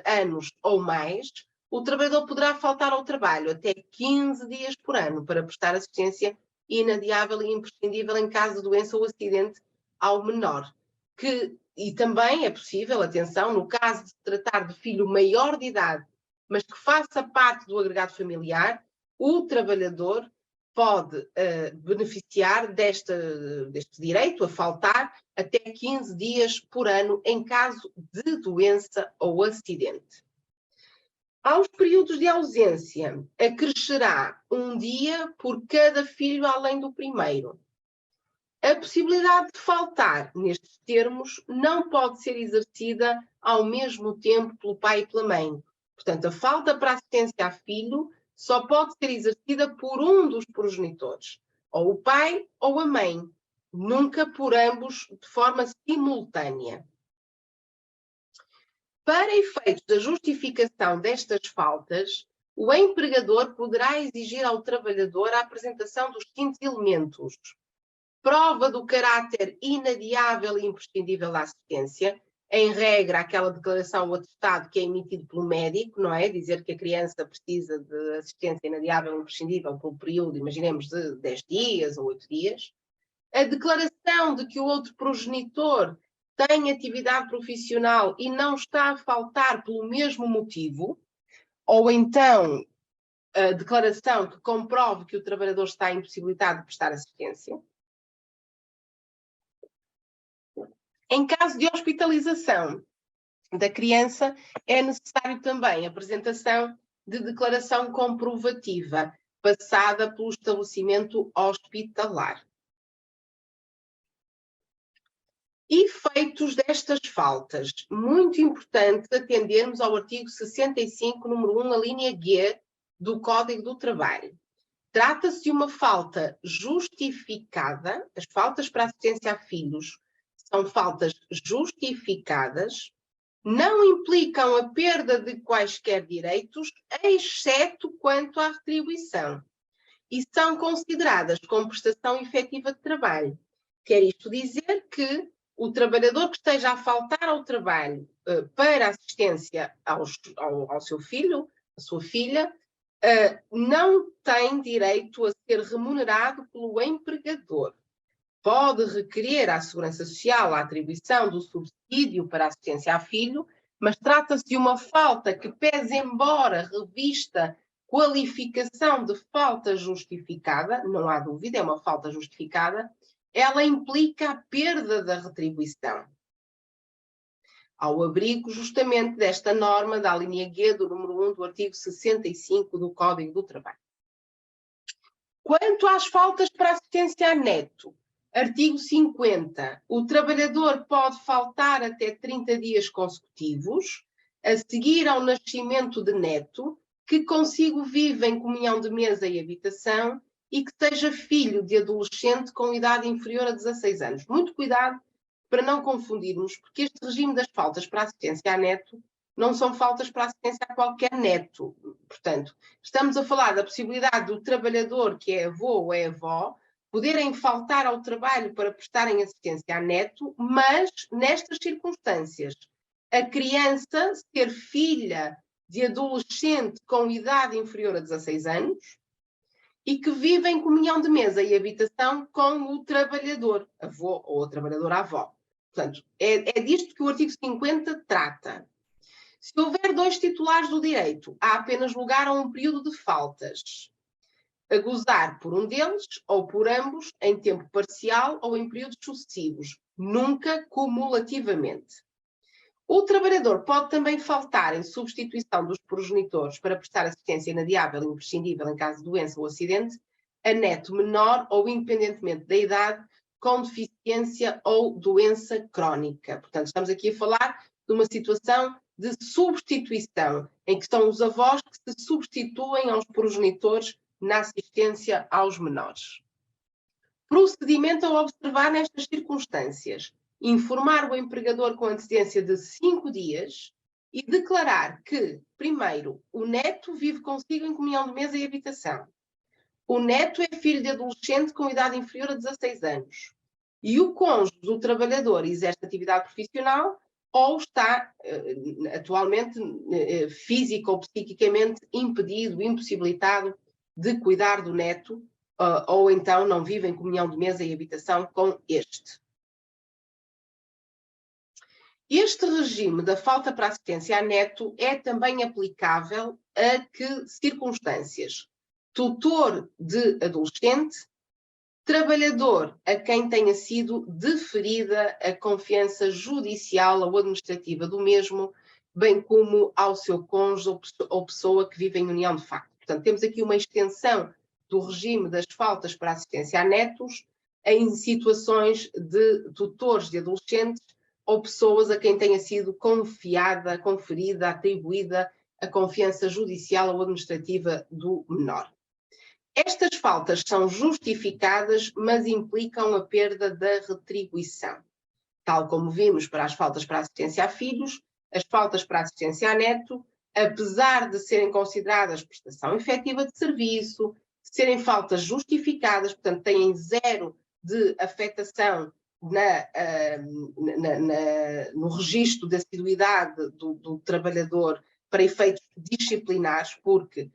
anos ou mais, o trabalhador poderá faltar ao trabalho até 15 dias por ano para prestar assistência inadiável e imprescindível em caso de doença ou acidente ao menor. E também é possível, atenção, no caso de se tratar de filho maior de idade, mas que faça parte do agregado familiar, o trabalhador pode beneficiar deste direito a faltar até 15 dias por ano em caso de doença ou acidente. Aos períodos de ausência, acrescerá um dia por cada filho além do primeiro. A possibilidade de faltar, nestes termos, não pode ser exercida ao mesmo tempo pelo pai e pela mãe. Portanto, a falta para assistência a filho só pode ser exercida por um dos progenitores, ou o pai ou a mãe, nunca por ambos de forma simultânea. Para efeitos da justificação destas faltas, o empregador poderá exigir ao trabalhador a apresentação dos seguintes elementos: prova do caráter inadiável e imprescindível da assistência, em regra, aquela declaração ou atestado que é emitido pelo médico, não é? Dizer que a criança precisa de assistência inadiável e imprescindível por um período, imaginemos, de 10 dias ou 8 dias. A declaração de que o outro progenitor tem atividade profissional e não está a faltar pelo mesmo motivo, ou então a declaração que comprove que o trabalhador está impossibilitado de prestar assistência. Em caso de hospitalização da criança, é necessário também a apresentação de declaração comprovativa, passada pelo estabelecimento hospitalar. Efeitos destas faltas. Muito importante atendermos ao artigo 65, número 1, a linha G do Código do Trabalho. Trata-se de uma falta justificada. As faltas para assistência a filhos são faltas justificadas, não implicam a perda de quaisquer direitos, exceto quanto à retribuição, e são consideradas como prestação efetiva de trabalho. Quer isto dizer que o trabalhador que esteja a faltar ao trabalho para assistência ao seu filho, à sua filha, não tem direito a ser remunerado pelo empregador. Pode requerer à Segurança Social a atribuição do subsídio para assistência a filho, mas trata-se de uma falta que, pese embora revista qualificação de falta justificada, não há dúvida, é uma falta justificada, ela implica a perda da retribuição. Ao abrigo justamente desta norma da linha G do número 1 do artigo 65 do Código do Trabalho. Quanto às faltas para assistência a neto, artigo 50. O trabalhador pode faltar até 30 dias consecutivos, a seguir ao nascimento de neto, que consigo vive em comunhão de mesa e habitação e que seja filho de adolescente com idade inferior a 16 anos. Muito cuidado para não confundirmos, porque este regime das faltas para assistência a neto não são faltas para assistência a qualquer neto. Portanto, estamos a falar da possibilidade do trabalhador, que é avô ou é avó, poderem faltar ao trabalho para prestarem assistência a neto, mas nestas circunstâncias. A criança ser filha de adolescente com idade inferior a 16 anos e que vive em comunhão de mesa e habitação com o trabalhador, avô ou trabalhadora avó. Portanto, é disto que o artigo 50 trata. Se houver dois titulares do direito, há apenas lugar a um período de faltas, a gozar por um deles ou por ambos em tempo parcial ou em períodos sucessivos, nunca cumulativamente. O trabalhador pode também faltar em substituição dos progenitores para prestar assistência inadiável e imprescindível em caso de doença ou acidente a neto menor ou independentemente da idade com deficiência ou doença crónica. Portanto, estamos aqui a falar de uma situação de substituição, em que são os avós que se substituem aos progenitores na assistência aos menores. Procedimento a observar nestas circunstâncias. Informar o empregador com antecedência de 5 dias e declarar que, primeiro, o neto vive consigo em comunhão de mesa e habitação. O neto é filho de adolescente com idade inferior a 16 anos. E o cônjuge do trabalhador exerce atividade profissional ou está atualmente física ou psiquicamente impedido, impossibilitado de cuidar do neto, ou então não vive em comunhão de mesa e habitação com este. Este regime da falta para assistência a neto é também aplicável a que circunstâncias? Tutor de adolescente, trabalhador a quem tenha sido deferida a confiança judicial ou administrativa do mesmo, bem como ao seu cônjuge ou pessoa que vive em união de facto. Portanto, temos aqui uma extensão do regime das faltas para assistência a netos em situações de tutores de adolescentes ou pessoas a quem tenha sido confiada, conferida, atribuída a confiança judicial ou administrativa do menor. Estas faltas são justificadas, mas implicam a perda da retribuição. Tal como vimos para as faltas para assistência a filhos, as faltas para assistência a neto, apesar de serem consideradas prestação efetiva de serviço, serem faltas justificadas, portanto têm zero de afetação no registro de assiduidade do trabalhador para efeitos disciplinares, porque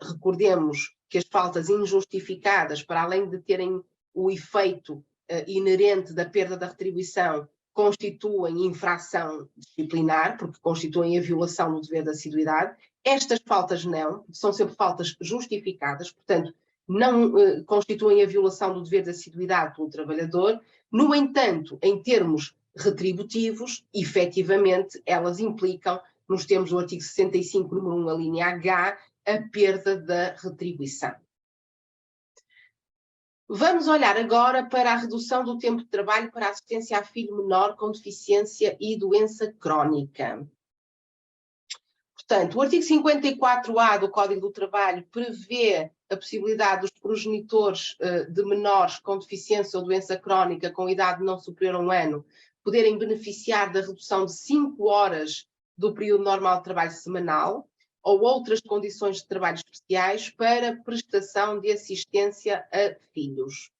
recordemos que as faltas injustificadas, para além de terem o efeito inerente da perda da retribuição, constituem infração disciplinar, porque constituem a violação do dever de assiduidade. Estas faltas não, são sempre faltas justificadas, portanto, não constituem a violação do dever de assiduidade pelo trabalhador. No entanto, em termos retributivos, efetivamente, elas implicam, nos termos do artigo 65, número 1, a linha H, a perda da retribuição. Vamos olhar agora para a redução do tempo de trabalho para assistência a filho menor com deficiência e doença crónica. Portanto, o artigo 54A do Código do Trabalho prevê a possibilidade dos progenitores de menores com deficiência ou doença crónica com idade não superior a 1 ano poderem beneficiar da redução de 5 horas do período normal de trabalho semanal ou outras condições de trabalho especiais para prestação de assistência a filhos.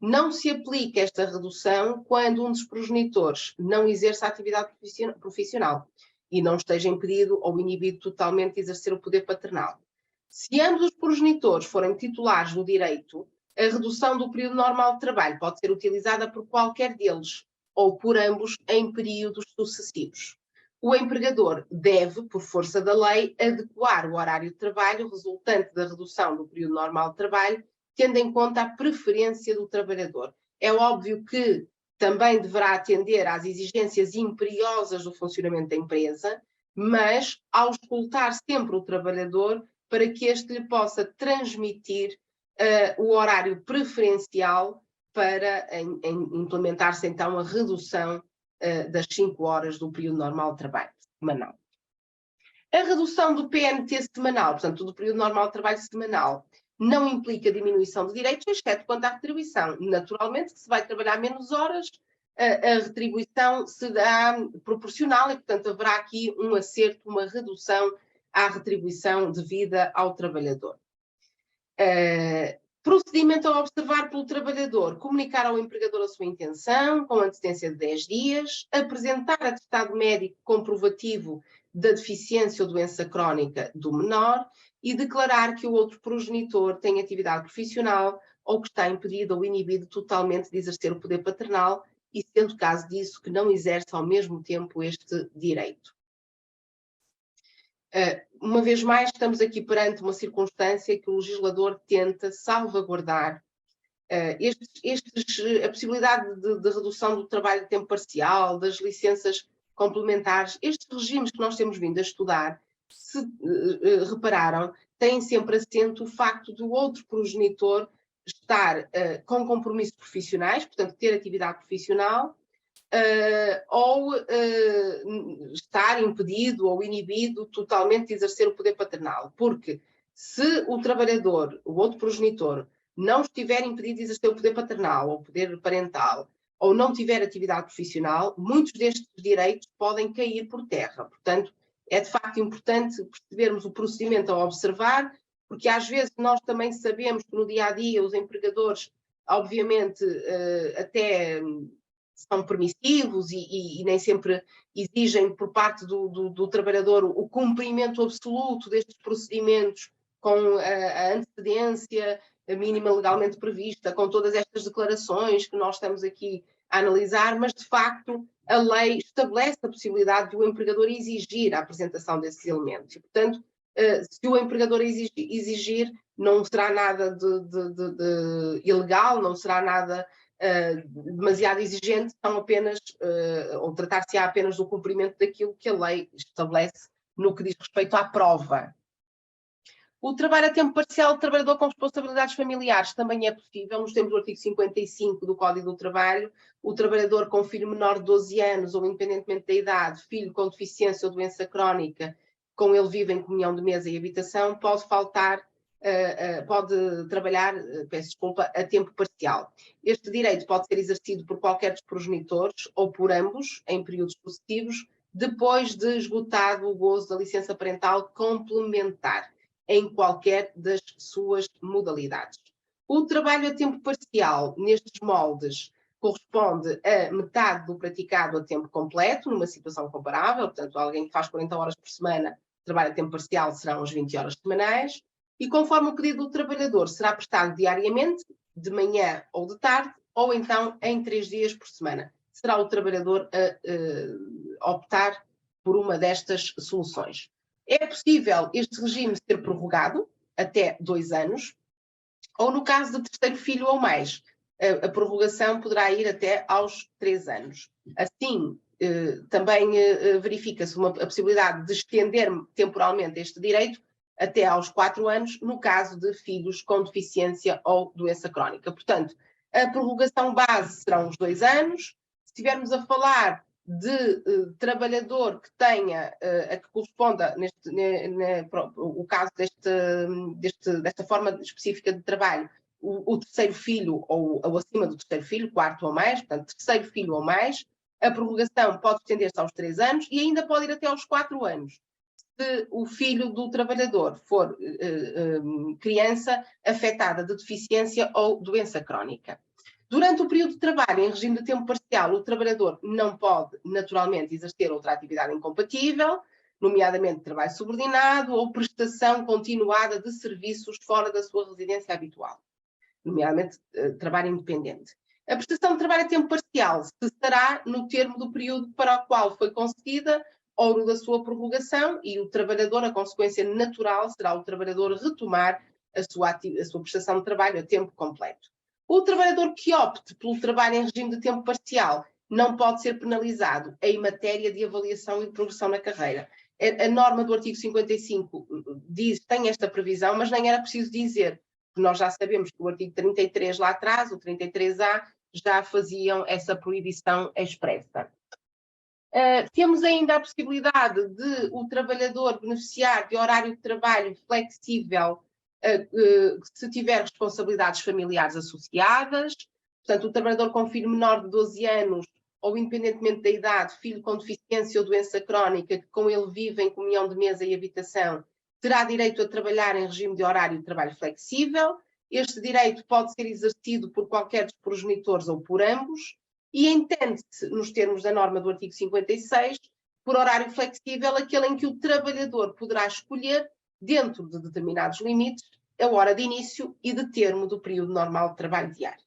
Não se aplica esta redução quando um dos progenitores não exerce a atividade profissional e não esteja impedido ou inibido totalmente de exercer o poder paternal. Se ambos os progenitores forem titulares do direito, a redução do período normal de trabalho pode ser utilizada por qualquer deles ou por ambos em períodos sucessivos. O empregador deve, por força da lei, adequar o horário de trabalho resultante da redução do período normal de trabalho, tendo em conta a preferência do trabalhador. É óbvio que também deverá atender às exigências imperiosas do funcionamento da empresa, mas auscultar sempre o trabalhador para que este lhe possa transmitir o horário preferencial para implementar-se então a redução das 5 horas do período normal de trabalho semanal. A redução do PNT semanal, portanto, do período normal de trabalho semanal, não implica diminuição de direitos, exceto quanto à retribuição. Naturalmente, que se vai trabalhar menos horas, a retribuição será proporcional e, portanto, haverá aqui um acerto, uma redução à retribuição devida ao trabalhador. Procedimento a observar pelo trabalhador: comunicar ao empregador a sua intenção, com antecedência de 10 dias, apresentar atestado médico comprovativo da deficiência ou doença crónica do menor e declarar que o outro progenitor tem atividade profissional ou que está impedido ou inibido totalmente de exercer o poder paternal e, sendo caso disso, que não exerce ao mesmo tempo este direito. Uma vez mais, estamos aqui perante uma circunstância que o legislador tenta salvaguardar. A possibilidade de redução do trabalho de tempo parcial, das licenças complementares, estes regimes que nós temos vindo a estudar, se repararam, têm sempre assento o facto do outro progenitor estar com compromissos profissionais, portanto, ter atividade profissional, ou estar impedido ou inibido totalmente de exercer o poder paternal. Porque se o trabalhador, o outro progenitor, não estiver impedido de exercer o poder paternal ou o poder parental, ou não tiver atividade profissional, muitos destes direitos podem cair por terra. Portanto, é de facto importante percebermos o procedimento a observar, porque às vezes nós também sabemos que no dia-a-dia os empregadores, obviamente, até são permissivos e nem sempre exigem por parte do trabalhador o cumprimento absoluto destes procedimentos com a antecedência mínima legalmente prevista, com todas estas declarações que nós estamos aqui a analisar, mas de facto a lei estabelece a possibilidade de o empregador exigir a apresentação desses elementos. E, portanto, se o empregador exigir, não será nada de ilegal, não será nada demasiado exigente, são apenas, ou tratar-se-á apenas do cumprimento daquilo que a lei estabelece no que diz respeito à prova. O trabalho a tempo parcial de trabalhador com responsabilidades familiares também é possível. Nos termos do artigo 55 do Código do Trabalho, o trabalhador com filho menor de 12 anos ou independentemente da idade, filho com deficiência ou doença crónica, com ele vive em comunhão de mesa e habitação, pode trabalhar, peço desculpa, a tempo parcial. Este direito pode ser exercido por qualquer dos progenitores ou por ambos, em períodos sucessivos, depois de esgotado o gozo da licença parental complementar, em qualquer das suas modalidades. O trabalho a tempo parcial, nestes moldes, corresponde a metade do praticado a tempo completo, numa situação comparável, portanto, alguém que faz 40 horas por semana, trabalho a tempo parcial serão as 20 horas semanais, e conforme o pedido do trabalhador será prestado diariamente, de manhã ou de tarde, ou então em 3 dias por semana. Será o trabalhador a optar por uma destas soluções. É possível este regime ser prorrogado até 2 anos, ou no caso de terceiro filho ou mais, a prorrogação poderá ir até aos 3 anos. Assim, também verifica-se a possibilidade de estender temporalmente este direito até aos 4 anos, no caso de filhos com deficiência ou doença crónica. Portanto, a prorrogação base serão os 2 anos. Se estivermos a falar de trabalhador que tenha, a que corresponda, o caso desta forma específica de trabalho, o terceiro filho ou acima do terceiro filho, 4º ou mais, portanto, terceiro filho ou mais, a prorrogação pode estender-se aos 3 anos e ainda pode ir até aos 4 anos. Se o filho do trabalhador for criança afetada de deficiência ou doença crónica. Durante o período de trabalho em regime de tempo parcial, o trabalhador não pode, naturalmente, exercer outra atividade incompatível, nomeadamente trabalho subordinado ou prestação continuada de serviços fora da sua residência habitual, nomeadamente trabalho independente. A prestação de trabalho a tempo parcial cessará no termo do período para o qual foi concedida ou no da sua prorrogação, e o trabalhador, a consequência natural será o trabalhador retomar a sua prestação de trabalho a tempo completo. O trabalhador que opte pelo trabalho em regime de tempo parcial não pode ser penalizado em matéria de avaliação e progressão na carreira. A norma do artigo 55 tem esta previsão, mas nem era preciso dizer, porque nós já sabemos que o artigo 33 lá atrás, o 33A, já faziam essa proibição expressa. Temos ainda a possibilidade de o trabalhador beneficiar de horário de trabalho flexível se tiver responsabilidades familiares associadas. Portanto, o trabalhador com filho menor de 12 anos ou independentemente da idade, filho com deficiência ou doença crónica, que com ele vive em comunhão de mesa e habitação, terá direito a trabalhar em regime de horário de trabalho flexível. Este direito pode ser exercido por qualquer dos progenitores ou por ambos, e entende-se, nos termos da norma do artigo 56, por horário flexível aquele em que o trabalhador poderá escolher, dentro de determinados limites, a hora de início e de termo do período normal de trabalho diário.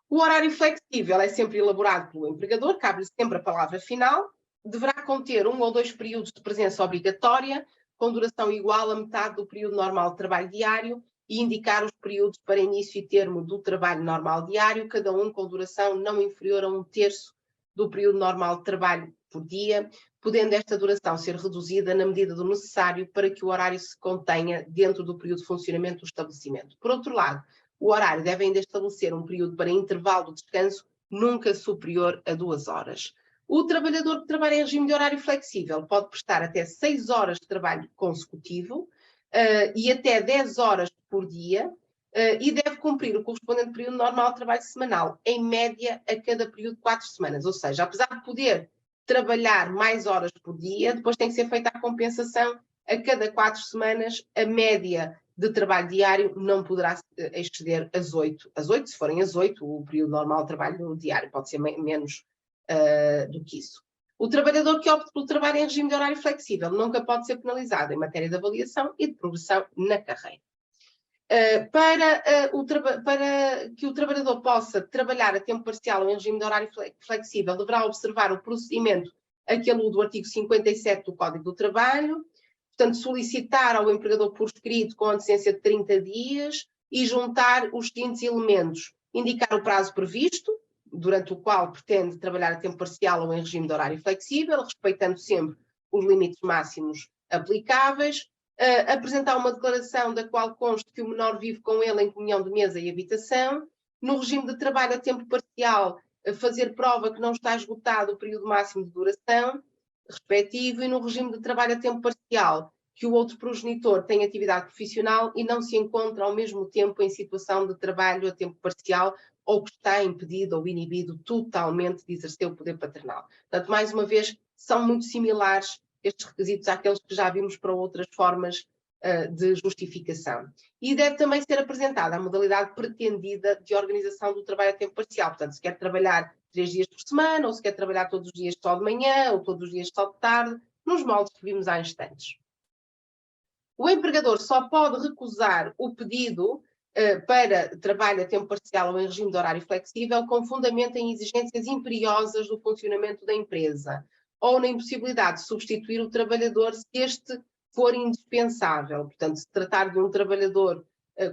O horário flexível é sempre elaborado pelo empregador, cabe-lhe sempre a palavra final, deverá conter 1 ou 2 períodos de presença obrigatória, com duração igual à metade do período normal de trabalho diário, e indicar os períodos para início e termo do trabalho normal diário, cada um com duração não inferior a 1/3 do período normal de trabalho por dia, podendo esta duração ser reduzida na medida do necessário para que o horário se contenha dentro do período de funcionamento do estabelecimento. Por outro lado, o horário deve ainda estabelecer um período para intervalo de descanso nunca superior a 2 horas. O trabalhador que trabalha em regime de horário flexível pode prestar até 6 horas de trabalho consecutivo e até 10 horas por dia e deve cumprir o correspondente período normal de trabalho semanal, em média a cada período de 4 semanas. Ou seja, apesar de poder trabalhar mais horas por dia, depois tem que ser feita a compensação a cada 4 semanas, a média de trabalho diário não poderá exceder as 8. As 8, se forem as 8, o período normal de trabalho diário pode ser menos do que isso. O trabalhador que opte pelo trabalho em regime de horário flexível nunca pode ser penalizado em matéria de avaliação e de progressão na carreira. Para que o trabalhador possa trabalhar a tempo parcial ou em regime de horário flexível, deverá observar o procedimento aquele do artigo 57 do Código do Trabalho, portanto, solicitar ao empregador por escrito com antecedência de 30 dias e juntar os seguintes elementos: indicar o prazo previsto, durante o qual pretende trabalhar a tempo parcial ou em regime de horário flexível, respeitando sempre os limites máximos aplicáveis, apresentar uma declaração da qual conste que o menor vive com ele em comunhão de mesa e habitação, no regime de trabalho a tempo parcial, fazer prova que não está esgotado o período máximo de duração respectivo, e no regime de trabalho a tempo parcial, que o outro progenitor tem atividade profissional e não se encontra ao mesmo tempo em situação de trabalho a tempo parcial ou que está impedido ou inibido totalmente de exercer o poder paternal. Portanto, mais uma vez, são muito similares estes requisitos àqueles que já vimos para outras formas de justificação. E deve também ser apresentada a modalidade pretendida de organização do trabalho a tempo parcial. Portanto, se quer trabalhar 3 dias por semana, ou se quer trabalhar todos os dias só de manhã, ou todos os dias só de tarde, nos moldes que vimos há instantes. O empregador só pode recusar o pedido para trabalho a tempo parcial ou em regime de horário flexível com fundamento em exigências imperiosas do funcionamento da empresa ou na impossibilidade de substituir o trabalhador se este for indispensável. Portanto, se tratar de um trabalhador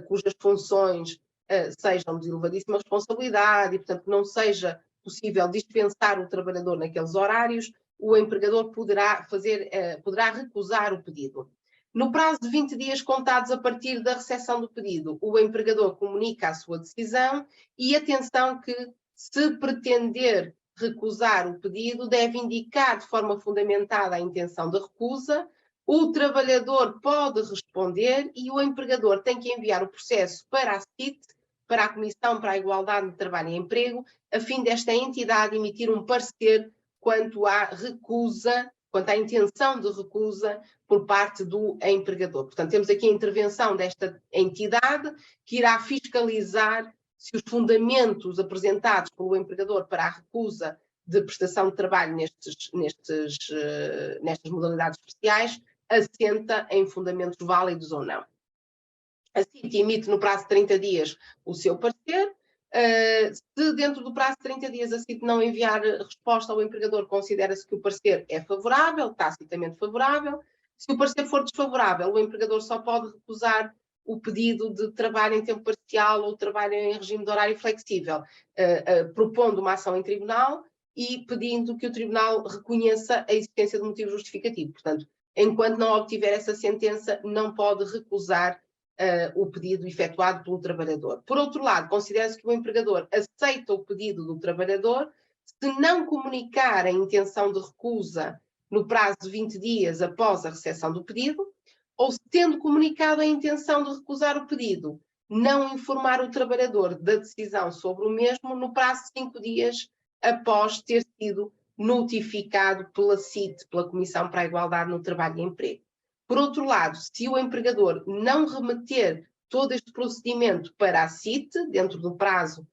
cujas funções sejam de elevadíssima responsabilidade e, portanto, não seja possível dispensar o trabalhador naqueles horários, o empregador poderá recusar o pedido. No prazo de 20 dias contados a partir da recepção do pedido, o empregador comunica a sua decisão e atenção que, se pretender recusar o pedido, deve indicar de forma fundamentada a intenção de recusa, o trabalhador pode responder e o empregador tem que enviar o processo para a CIT, para a Comissão para a Igualdade de Trabalho e Emprego, a fim desta entidade emitir um parecer quanto à recusa, quanto à intenção de recusa por parte do empregador. Portanto, temos aqui a intervenção desta entidade que irá fiscalizar se os fundamentos apresentados pelo empregador para a recusa de prestação de trabalho nestas modalidades especiais assenta em fundamentos válidos ou não. A CIT emite no prazo de 30 dias o seu parecer. Se dentro do prazo de 30 dias a CIT não enviar resposta ao empregador, considera-se que o parecer é favorável, tacitamente favorável. Se o parecer for desfavorável, o empregador só pode recusar o pedido de trabalho em tempo parcial ou trabalho em regime de horário flexível, propondo uma ação em tribunal e pedindo que o tribunal reconheça a existência de motivo justificativo. Portanto, enquanto não obtiver essa sentença, não pode recusar o pedido efetuado pelo trabalhador. Por outro lado, considera-se que o empregador aceita o pedido do trabalhador se não comunicar a intenção de recusa no prazo de 20 dias após a recepção do pedido, ou se tendo comunicado a intenção de recusar o pedido não informar o trabalhador da decisão sobre o mesmo no prazo de 5 dias após ter sido notificado pela CIT, pela Comissão para a Igualdade no Trabalho e Emprego. Por outro lado, se o empregador não remeter todo este procedimento para a CIT, dentro do prazo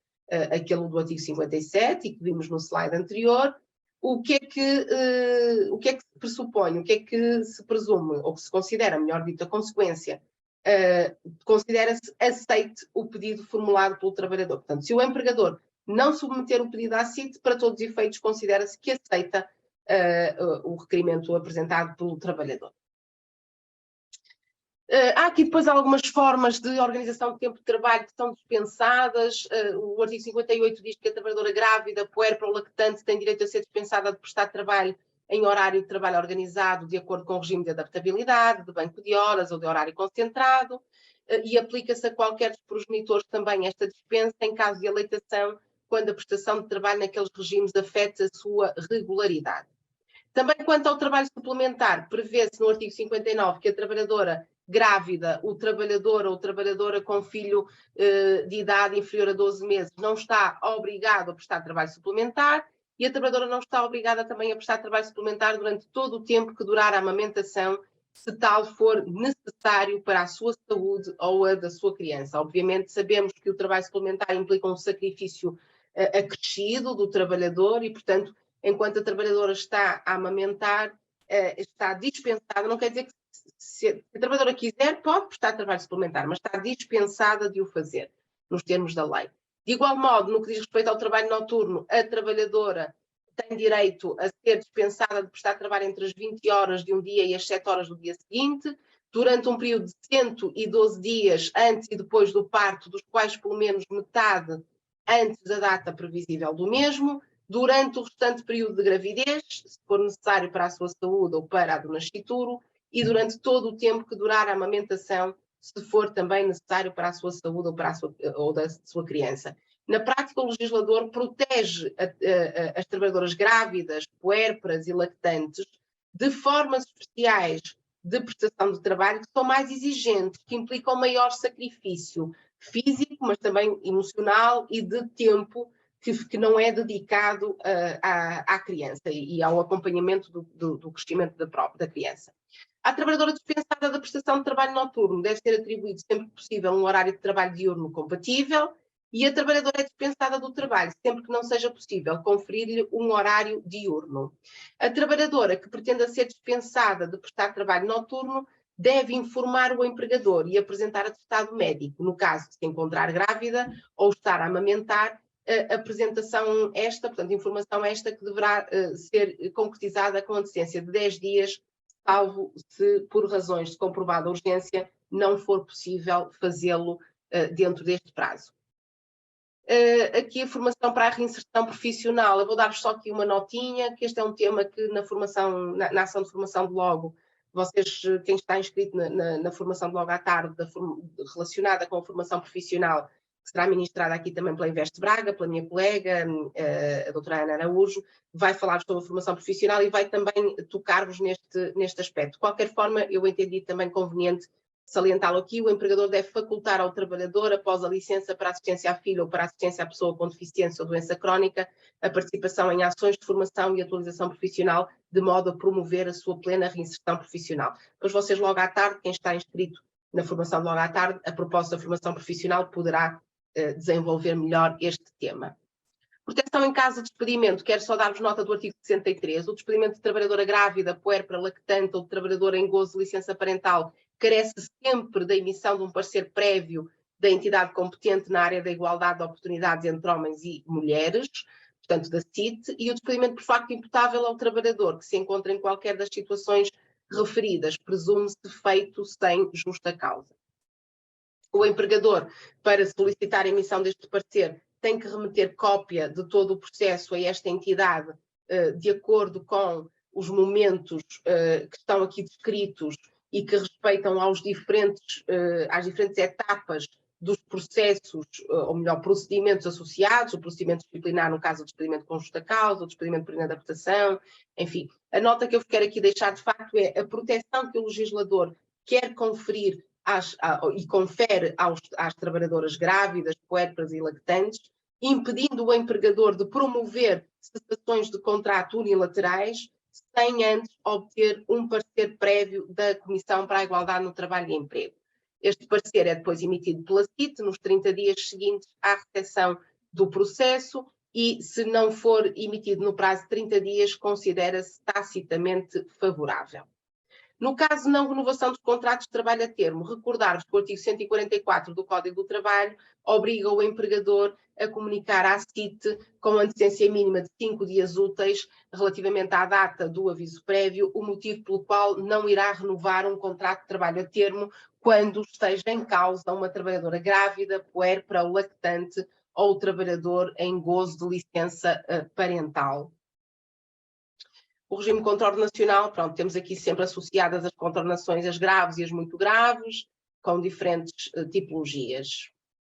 aquele do artigo 57 e que vimos no slide anterior, o que é que se pressupõe, o que é que se presume, ou que se considera, melhor dito, a consequência, considera-se aceite o pedido formulado pelo trabalhador. Portanto, se o empregador não submeter o pedido à CIT, para todos os efeitos, considera-se que aceita o requerimento apresentado pelo trabalhador. Há aqui depois algumas formas de organização de tempo de trabalho que são dispensadas. O artigo 58 diz que a trabalhadora grávida, puérpera ou lactante tem direito a ser dispensada de prestar trabalho em horário de trabalho organizado de acordo com o regime de adaptabilidade, de banco de horas ou de horário concentrado, e aplica-se a qualquer dos progenitores também esta dispensa em caso de aleitação, quando a prestação de trabalho naqueles regimes afeta a sua regularidade. Também quanto ao trabalho suplementar, prevê-se no artigo 59 que a trabalhadora grávida, o trabalhador ou trabalhadora com filho de idade inferior a 12 meses não está obrigado a prestar trabalho suplementar e a trabalhadora não está obrigada também a prestar trabalho suplementar durante todo o tempo que durar a amamentação, se tal for necessário para a sua saúde ou a da sua criança. Obviamente sabemos que o trabalho suplementar implica um sacrifício acrescido do trabalhador e, portanto, enquanto a trabalhadora está a amamentar, está dispensada, não quer dizer que se a trabalhadora quiser, pode prestar trabalho suplementar, mas está dispensada de o fazer, nos termos da lei. De igual modo, no que diz respeito ao trabalho noturno, a trabalhadora tem direito a ser dispensada de prestar trabalho entre as 20 horas de um dia e as 7 horas do dia seguinte, durante um período de 112 dias antes e depois do parto, dos quais pelo menos metade antes da data previsível do mesmo, durante o restante período de gravidez, se for necessário para a sua saúde ou para a do nascituro, e durante todo o tempo que durar a amamentação, se for também necessário para a sua saúde ou, para a sua, ou da sua criança. Na prática, o legislador protege as trabalhadoras grávidas, puérperas e lactantes de formas especiais de prestação de trabalho que são mais exigentes, que implicam maior sacrifício físico, mas também emocional e de tempo que não é dedicado à criança e ao acompanhamento do crescimento da criança. À trabalhadora dispensada da prestação de trabalho noturno deve ser atribuído sempre que possível um horário de trabalho diurno compatível e a trabalhadora é dispensada do trabalho sempre que não seja possível conferir-lhe um horário diurno. A trabalhadora que pretenda ser dispensada de prestar trabalho noturno deve informar o empregador e apresentar atestado médico, no caso de se encontrar grávida ou estar a amamentar, apresentação esta, portanto, informação esta que deverá ser concretizada com antecedência de 10 dias, salvo se, por razões de comprovada urgência, não for possível fazê-lo dentro deste prazo. Aqui a formação para a reinserção profissional, eu vou dar-vos só aqui uma notinha, que este é um tema que na ação de formação de logo, vocês, quem está inscrito na formação de logo à tarde, relacionada com a formação profissional, que será ministrada aqui também pela Investe Braga, pela minha colega, a doutora Ana Araújo, vai falar sobre a formação profissional e vai também tocar-vos neste aspecto. De qualquer forma, eu entendi também conveniente salientá-lo aqui, o empregador deve facultar ao trabalhador, após a licença para assistência à filha ou para assistência à pessoa com deficiência ou doença crónica, a participação em ações de formação e atualização profissional, de modo a promover a sua plena reinserção profissional. Depois vocês logo à tarde, quem está inscrito na formação de logo à tarde, a propósito da formação profissional, poderá desenvolver melhor este tema. Proteção em caso de despedimento, quero só dar-vos nota do artigo 63, o despedimento de trabalhadora grávida, puérpera, lactante ou de trabalhadora em gozo de licença parental carece sempre da emissão de um parecer prévio da entidade competente na área da igualdade de oportunidades entre homens e mulheres, portanto da CIT, e o despedimento por facto imputável ao trabalhador, que se encontra em qualquer das situações referidas, presume-se feito sem justa causa. O empregador, para solicitar a emissão deste parecer, tem que remeter cópia de todo o processo a esta entidade, de acordo com os momentos que estão aqui descritos e que respeitam às diferentes etapas dos processos, ou melhor, procedimentos associados, o procedimento disciplinar no caso do despedimento com justa causa, o despedimento por inadaptação, enfim. A nota que eu quero aqui deixar de facto é a proteção que o legislador quer conferir e confere às trabalhadoras grávidas, puérperas e lactantes, impedindo o empregador de promover cessações de contrato unilaterais sem antes obter um parecer prévio da Comissão para a Igualdade no Trabalho e Emprego. Este parecer é depois emitido pela CIT nos 30 dias seguintes à recepção do processo e, se não for emitido no prazo de 30 dias, considera-se tacitamente favorável. No caso de não renovação dos contratos de trabalho a termo, recordar-vos que o artigo 144 do Código do Trabalho obriga o empregador a comunicar à CIT com antecedência mínima de 5 dias úteis, relativamente à data do aviso prévio, o motivo pelo qual não irá renovar um contrato de trabalho a termo quando esteja em causa uma trabalhadora grávida, puérpera ou lactante ou o trabalhador em gozo de licença parental. O regime contraordenacional, pronto, temos aqui sempre associadas as contraordenações, as graves e as muito graves, com diferentes tipologias.